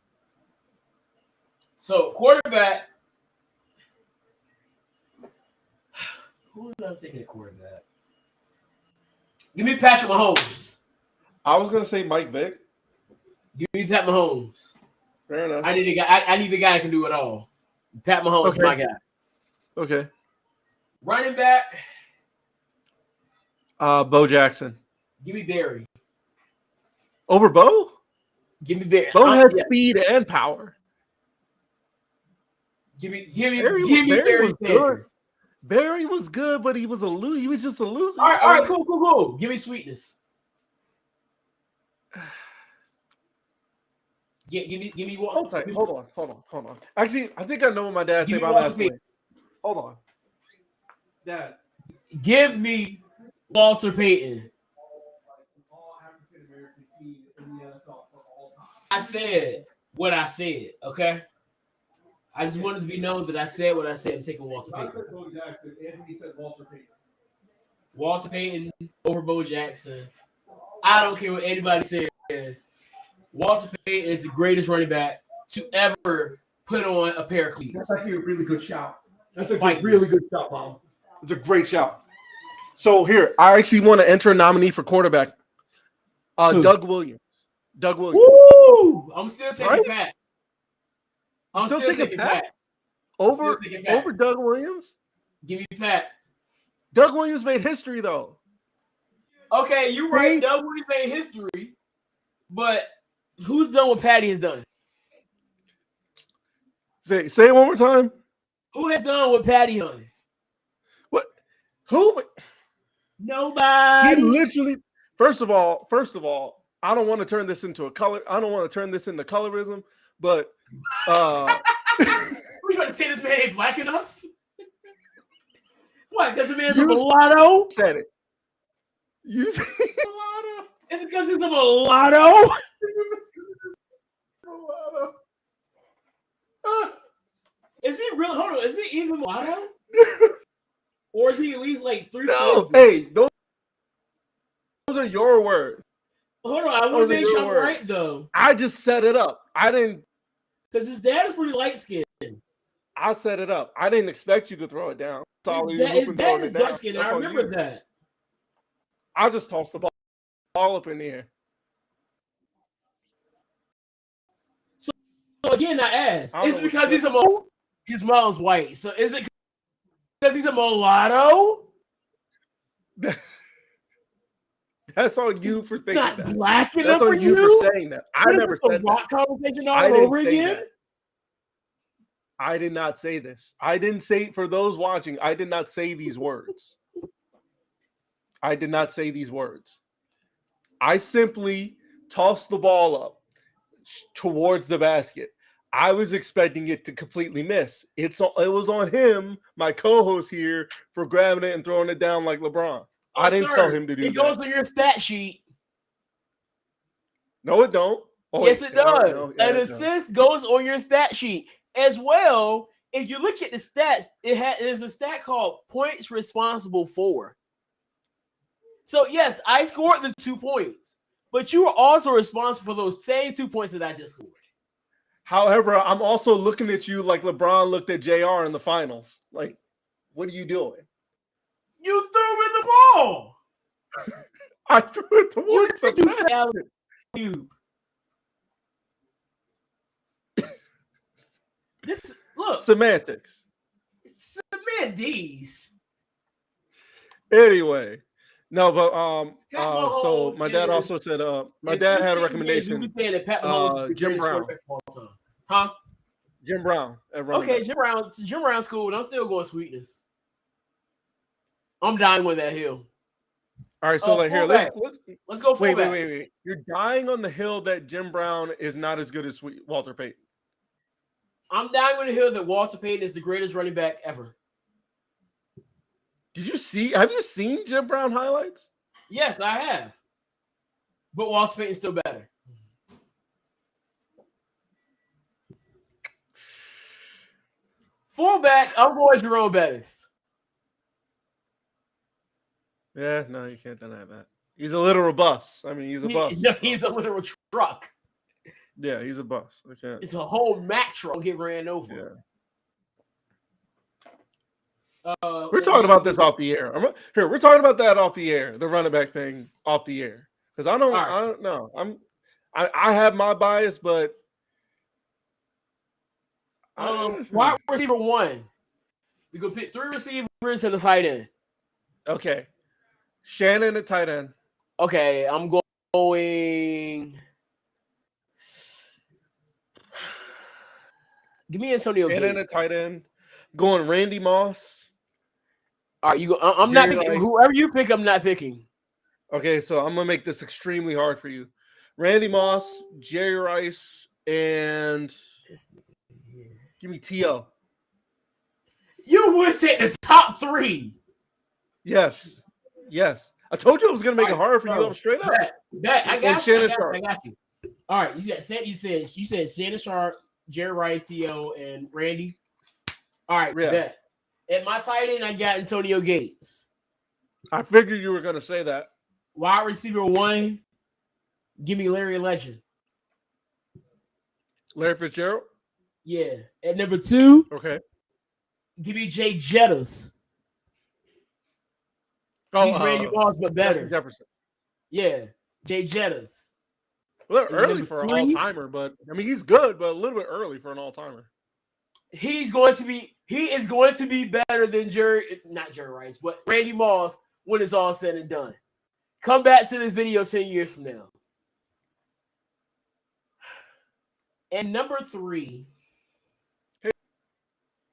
So quarterback. Who am I taking a quarterback? Give me Patrick Mahomes. I was gonna say Mike Vick. Give me Pat Mahomes. Fair enough. I need a guy. I need a guy that can do it all. Pat Mahomes is my guy. Okay. Running back. Bo Jackson. Give me Barry. Over Bo? Give me Barry. Bo has speed and power. Give me Barry. Good. Barry was good, but he was a loser. He was just a loser. All right, cool. Give me Sweetness. Give me what? Hold on. Actually, I think I know what my dad said about that. Hold on. Dad. Give me Walter Payton. I said what I said, okay? I just wanted to be known that I said what I said. I'm taking Walter Payton. I said Bo Jackson. Anthony said Walter Payton. Walter Payton over Bo Jackson. I don't care what anybody says. Walter Payton is the greatest running back to ever put on a pair of cleats. That's actually a really good shout. That's a really good shout, Mom. It's a great shout. So here, I actually want to enter a nominee for quarterback. Who? Doug Williams. Doug Williams. Woo! I'm still taking Right? Pat. You I'm still taking Pat? Still taking Pat. Over Doug Williams? Give me Pat. Doug Williams made history though. Okay, you're right. Doug Williams made history, but who's done what Patty has done? Say it one more time. Who has done what Patty done? What? Who? Nobody. He literally. First of all, I don't want to turn this into colorism, but we trying to say this man ain't black enough? What? Because the man's a mulatto? Said it. You said mulatto? Is it because he's a mulatto? Is he really? Hold on. Is he even mulatto? Or is he at least like 3? No. Hey, those are your words. Hold on. I want to make sure I'm right though. I just set it up. I didn't. Because his dad is pretty light skinned. I set it up. I didn't expect you to throw it down. His dad is dark skinned. I remember that. I just tossed the ball up in the air. So again, I asked. It's because he's a mulatto. His mom's white. So is it because he's a mulatto? That's on you for thinking not that. Black enough That's on for you for saying that. I never said that. Conversation all I didn't over say again. that. I did not say this. I didn't say, for those watching, I did not say these words. I did not say these words. I simply tossed the ball up towards the basket. I was expecting it to completely miss. It was on him, my co-host here, for grabbing it and throwing it down like LeBron. I didn't tell him to do that. It goes on your stat sheet. No, it don't. Oh, yes, it does. An assist goes on your stat sheet as well. If you look at the stats, there's a stat called points responsible for. So yes, I scored the 2 points, but you were also responsible for those same 2 points that I just scored. However, I'm also looking at you like LeBron looked at JR in the finals. Like, what are you doing? You threw in the ball. I threw it towards you. This look semantics. Semantics. Anyway, no, but so my dad also said my dad had a recommendation. Jim Brown. Huh? Jim Brown. Okay, Jim Brown's cool, but I'm still going Sweetness. I'm dying with that hill. All right, so here, let's go. Wait. You're dying on the hill that Jim Brown is not as good as Walter Payton. I'm dying on the hill that Walter Payton is the greatest running back ever. Have you seen Jim Brown highlights? Yes, I have. But Walter Payton's still better. Fullback, I'm going Jerome Bettis. Yeah, no, you can't deny that. He's a literal bus. I mean, he's a bus. Yeah, he's a literal truck. Yeah, he's a bus. Okay. It's a whole Mack truck get ran over. Yeah. We're talking about this off the air. We're talking about that off the air. The running back thing off the air. Because I don't know. I have my bias, but wide receiver 1. We go pick 3 receivers and a tight end. Okay. Shannon at tight end. Okay, I'm going. Give me Antonio Gates. Shannon at tight end. Going Randy Moss. All right, you go. I'm not picking. Whoever you pick, I'm not picking. Okay, so I'm gonna make this extremely hard for you. Randy Moss, Jerry Rice, and give me T.O. You would take the top 3. Yes. I told you I was gonna make it hard for you. I'm straight up. I got you. All right, you said Shannon Sharp, Jerry Rice, T.O., and Randy. All right, bet. At my tight end, I got Antonio Gates. I figured you were gonna say that. Wide receiver 1, give me Larry Legend. Larry Fitzgerald? Yeah. At number 2, okay, give me Jay Jettas. He's Randy Moss, but better. Jefferson. Yeah. Jay Jettas. A little And early number for an 3? all-timer, but I mean he's good, but a little bit early for an all-timer. He is going to be better than not Jerry Rice, but Randy Moss when it's all said and done. Come back to this video 10 years from now. And number 3. Hang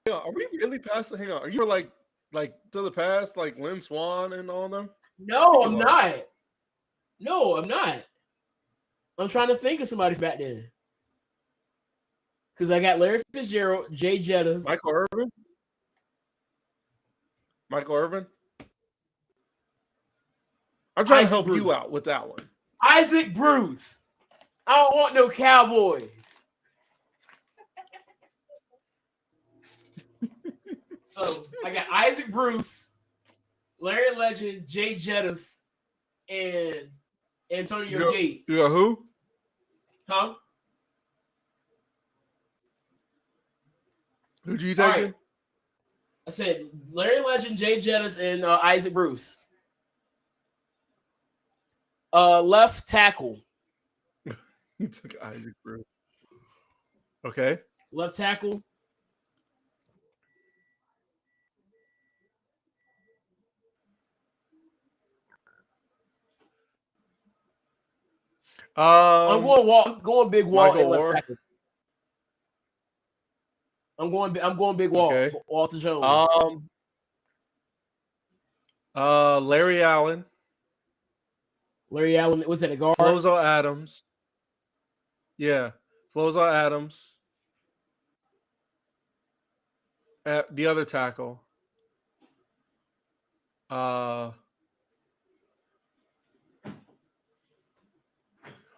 on, are we really past? Hang on, are you like to the past, like Lynn Swan and all them? No, I'm not. No, I'm not. I'm trying to think of somebody back then. Because I got Larry Fitzgerald, Jay Jettas. Michael Irvin? I'm trying to help you out with that one. Isaac Bruce. I don't want no Cowboys. So I got Isaac Bruce, Larry Legend, Jay Jettas, and Antonio Gates. You got who? Huh? Who'd you taking? Right. I said Larry Legend, Jay Jettas, and Isaac Bruce. Left tackle. You took Isaac Bruce. Okay. Left tackle. I'm going big Walt at left tackle. I'm going big Walt. Okay. Walter Jones. Larry Allen. Larry Allen, was that a guard? Flozo Adams. Yeah, Flozo Adams. The other tackle.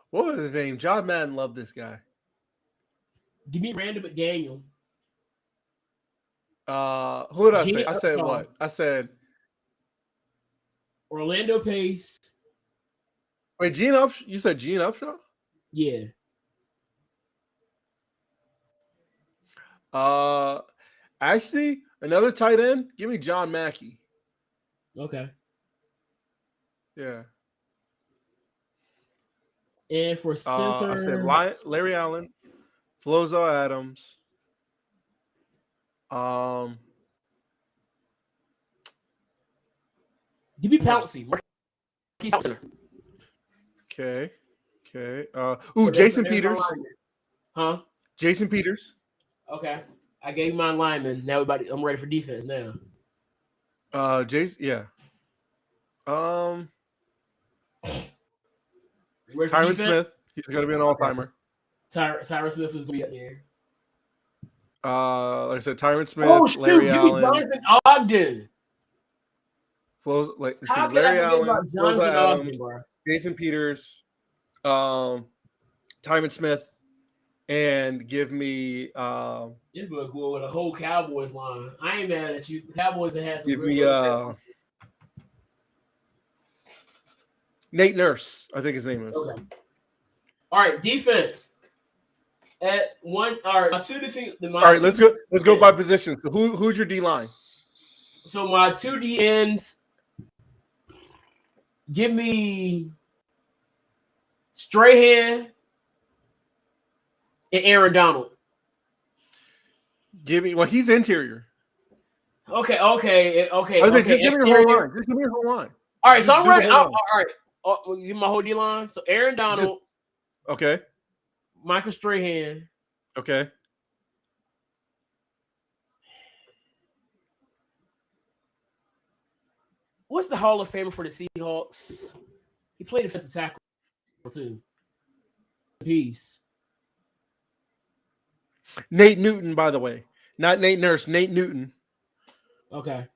What was his name? John Madden loved this guy. Give me Randall McDaniel. Who did I say? I said what? I said Orlando Pace. Wait, Gene Upshaw? You said Gene Upshaw? Yeah. Actually, another tight end. Give me John Mackey. Okay. Yeah. And for center, I said Larry Allen, Flozo Adams. Give me Pouncey. Okay. Jason Peters. Huh? Jason Peters. Okay. I gave my lineman. Now I'm ready for defense now. Jason, yeah. Tyron Smith. He's gonna be an all-timer. Tyron Smith is gonna be up there. Like I said, Tyron Smith, Larry Allen. Jonathan Ogden. Larry Allen, Jonathan Ogden, Jason Peters, Tyron Smith, and give me. You're gonna go with a whole Cowboys line. I ain't mad at you. The Cowboys have had some. Give me Nate Nurse, I think his name is. Okay. All right, defense. At one, all right. All right, let's go by position. So who's your D line? So my 2 D ends. Give me Strahan and Aaron Donald. He's interior. Okay. Just give me your whole line. All right, so I'm ready. All right. Give my whole D line. So Aaron Donald. Okay. Michael Strahan. Okay. What's the Hall of Famer for the Seahawks? He played defensive tackle too. Peace. Nate Newton, by the way, not Nate Nurse. Nate Newton. Okay.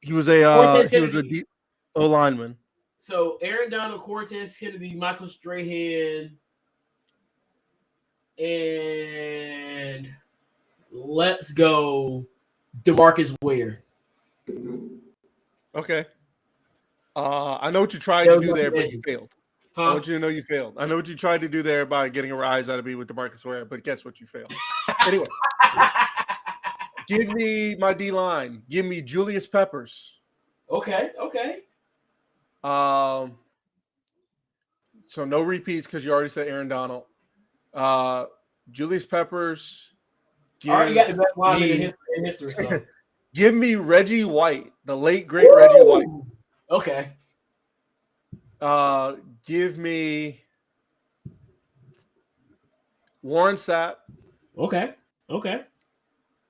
He was a O lineman. So Aaron Donald, Cortez Kennedy, Michael Strahan, and let's go DeMarcus Ware. Okay. I know what you tried to do there, but you failed. Huh? I want you to know you failed. I know what you tried to do there by getting a rise out of me with DeMarcus Ware, but guess what? You failed. Anyway, give me my D line. Give me Julius Peppers. Okay. So no repeats because you already said Aaron Donald. Julius Peppers. Already got the best lineman in history. So give me Reggie White, the late great Reggie White. Okay. Give me Warren Sapp. Okay.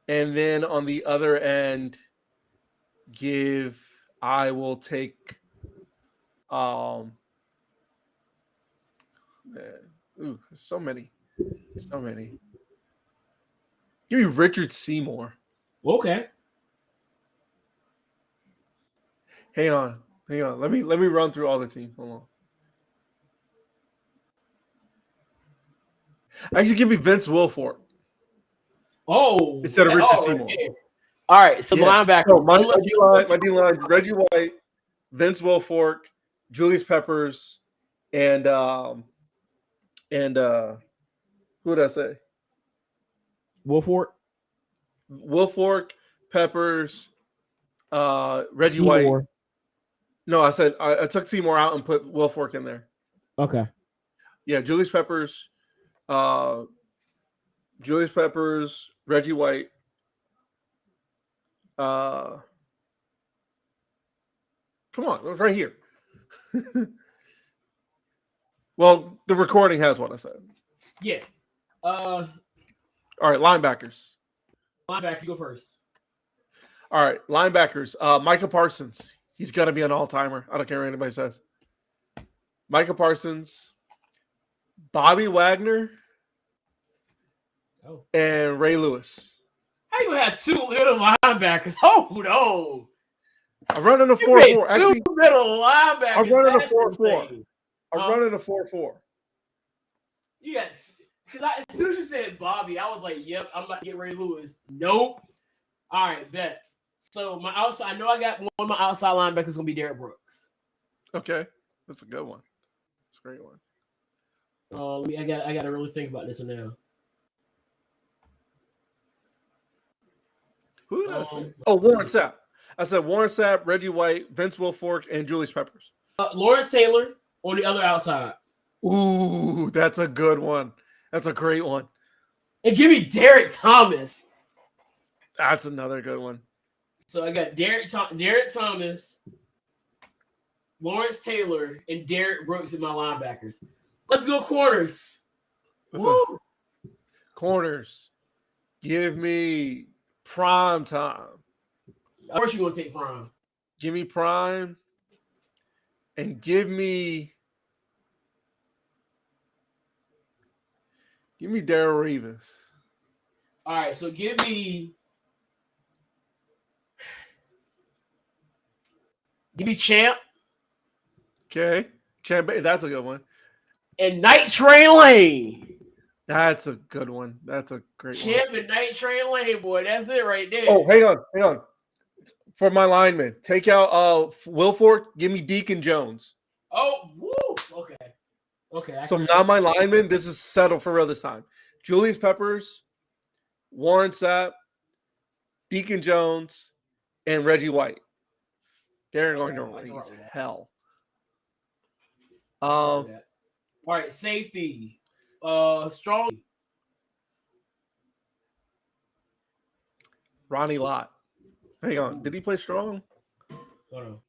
And then on the other end, I will take so many. Give me Richard Seymour. Okay. Hang on. Let me run through all the teams. Hold on. Actually, give me Vince Wilfork. Oh, instead of Richard Seymour. Yeah. All right, so linebacker. So my D-line, Reggie White, Vince Wilfork, Julius Peppers, and who did I say? Wilfork, Peppers, Reggie Seymour. White. No, I said I took Seymour out and put Wilfork in there. Okay. Yeah, Julius Peppers, Reggie White. Come on, it was right here. Well, the recording has what I said. Yeah. All right, linebackers. Linebacker, you go first. All right, linebackers. Micah Parsons. He's gonna be an all-timer. I don't care what anybody says. Micah Parsons, Bobby Wagner, and Ray Lewis. How you had two little linebackers? Hold on. I'm running a 4-4. Actually, two middle linebackers. I'm running a 4-4. I'm running a 4-4. You got because as soon as you said Bobby, I was like, "Yep, I'm about to get Ray Lewis." Nope. All right, bet. So my outside, I know I got one of my outside linebackers gonna be Derek Brooks. Okay, that's a good one. That's a great one. I got to really think about this one now. Who did I say? Oh, Warren Sapp. I said Warren Sapp, Reggie White, Vince Wilfork, and Julius Peppers. Lawrence Taylor on the other outside. Ooh, that's a good one. That's a great one. And give me Derek Thomas. That's another good one. So I got Derek Thomas, Lawrence Taylor, and Derek Brooks in my linebackers. Let's go corners. Woo. Corners. Give me prime time. Of course you're going to take prime. Give me prime. And give me Darrell Revis. All right, so give me Champ. Okay. Champ, that's a good one. And Night Train Lane. That's a good one. That's a great Champ one. and Night Train Lane, boy. That's it right there. Oh, hang on. For my lineman, take out Wilfork. Give me Deacon Jones. Oh, woo. Okay. So now my lineman, this is settled for real this time. Julius Peppers, Warren Sapp, Deacon Jones, and Reggie White. They're going to raise hell. All right, safety. Strong. Ronnie Lott. Hang on. Did he play strong? Hold on.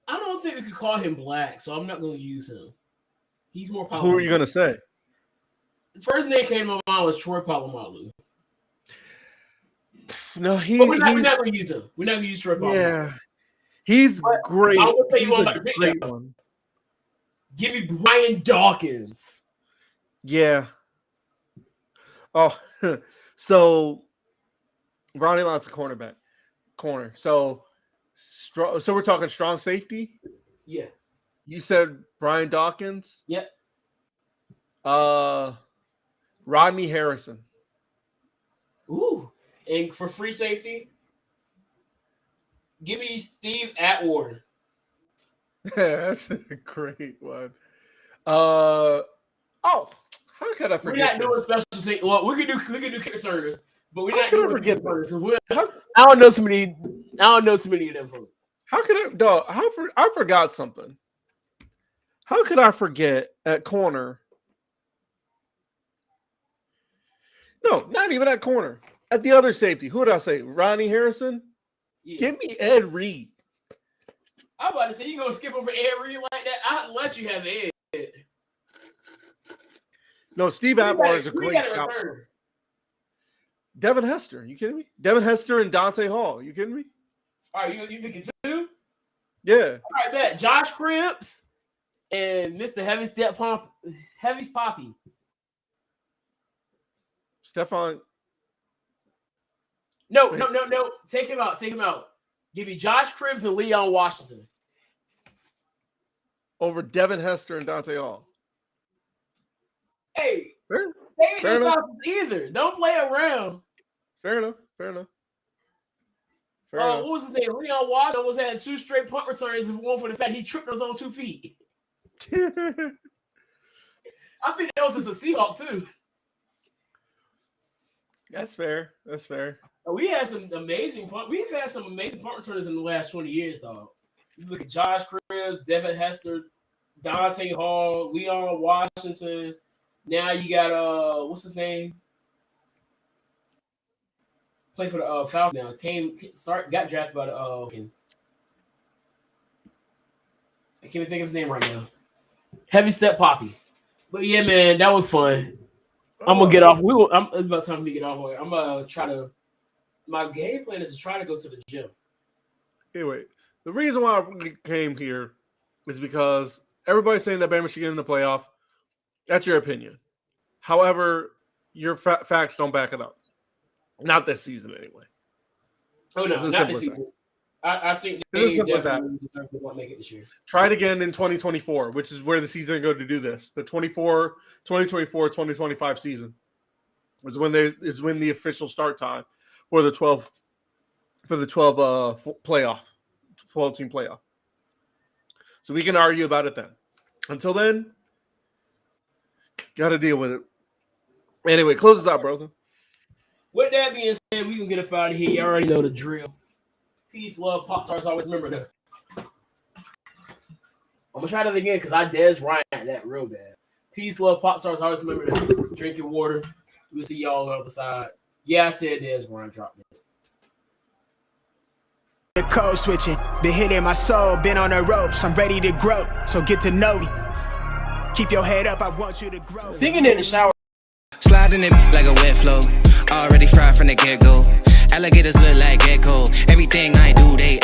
I don't think we could call him black, so I'm not going to use him. He's more Polamalu. Who are you going to say? The first name came to my mind was Troy Polamalu. No, we're not going to use him. We're not going to use Troy Polamalu. Yeah. He's great. I will tell you He's one a great one. Give me Brian Dawkins. Yeah. Oh, so Ronnie Lott's a corner. So we're talking strong safety? Yeah. You said Brian Dawkins? Yep. Rodney Harrison. Ooh. And for free safety, give me Steve Atwater. That's a great one. How could I forget? We're not doing special safety. Well, we can do kick returners. But we're How not could I doing forget this. this? So I don't know too many. I don't know too many of them folks. How could I? Dog, I forgot something. How could I forget at corner? No, not even at corner. At the other safety, who did I say? Ronnie Harrison. Yeah. Give me Ed Reed. I'm about to say you gonna skip over Ed Reed like that. I'll let you have Ed. No, Steve Atwater is a great shot. Devin Hester, you kidding me? Devin Hester and Dante Hall, you kidding me? All right, you thinking two? Yeah. All right, bet Josh Cribs and Mr. Heavy's Poppy. Stephon. No. Take him out. Give me Josh Cribs and Leon Washington. Over Devin Hester and Dante Hall. Hey, Fair they ain't enough. no either. Don't play around. Fair enough. What was his name? Leon Washington had 2 straight punt returns and one for the fact he tripped on his own 2 feet. I think that was just a Seahawk too. That's fair. We've had some amazing punt returners in the last 20 years, dog. You look at Josh Cribs, Devin Hester, Dante Hall, Leon Washington. Now you got what's his name? Play for the Falcons now. Got drafted by the Falcons. I can't even think of his name right now. Heavy Step Poppy. But yeah, man, that was fun. I'm gonna get off. It's about time for me to get off. I'm gonna try to. My game plan is to try to go to the gym. Anyway, the reason why I came here is because everybody's saying that Bama should get in the playoff. That's your opinion. However, your facts don't back it up. Not this season, anyway. Oh no, not this season. I think they definitely won't make it this year. Try it again in 2024, which is where the season is going to do this. The 2024-2025 season is when the official start time for the 12 playoff, 12-team playoff. So we can argue about it then. Until then, got to deal with it. Anyway, close us out, brother. With that being said, we can get up out of here. You already know the drill. Peace, love, pop stars. Always remember that. I'm gonna try that again because I Dez Ryan that real bad. Peace, love, pop stars. Always remember that. Drink your water. We'll see y'all on the other side. Yeah, I said Dez Ryan dropped it. The code switching, been hitting my soul, been on the ropes. I'm ready to grow, so get to know me. Keep your head up, I want you to grow. Singing in the shower. Sliding it like a wet flow. Already fried from the get-go. Alligators look like gecko. Everything I do, they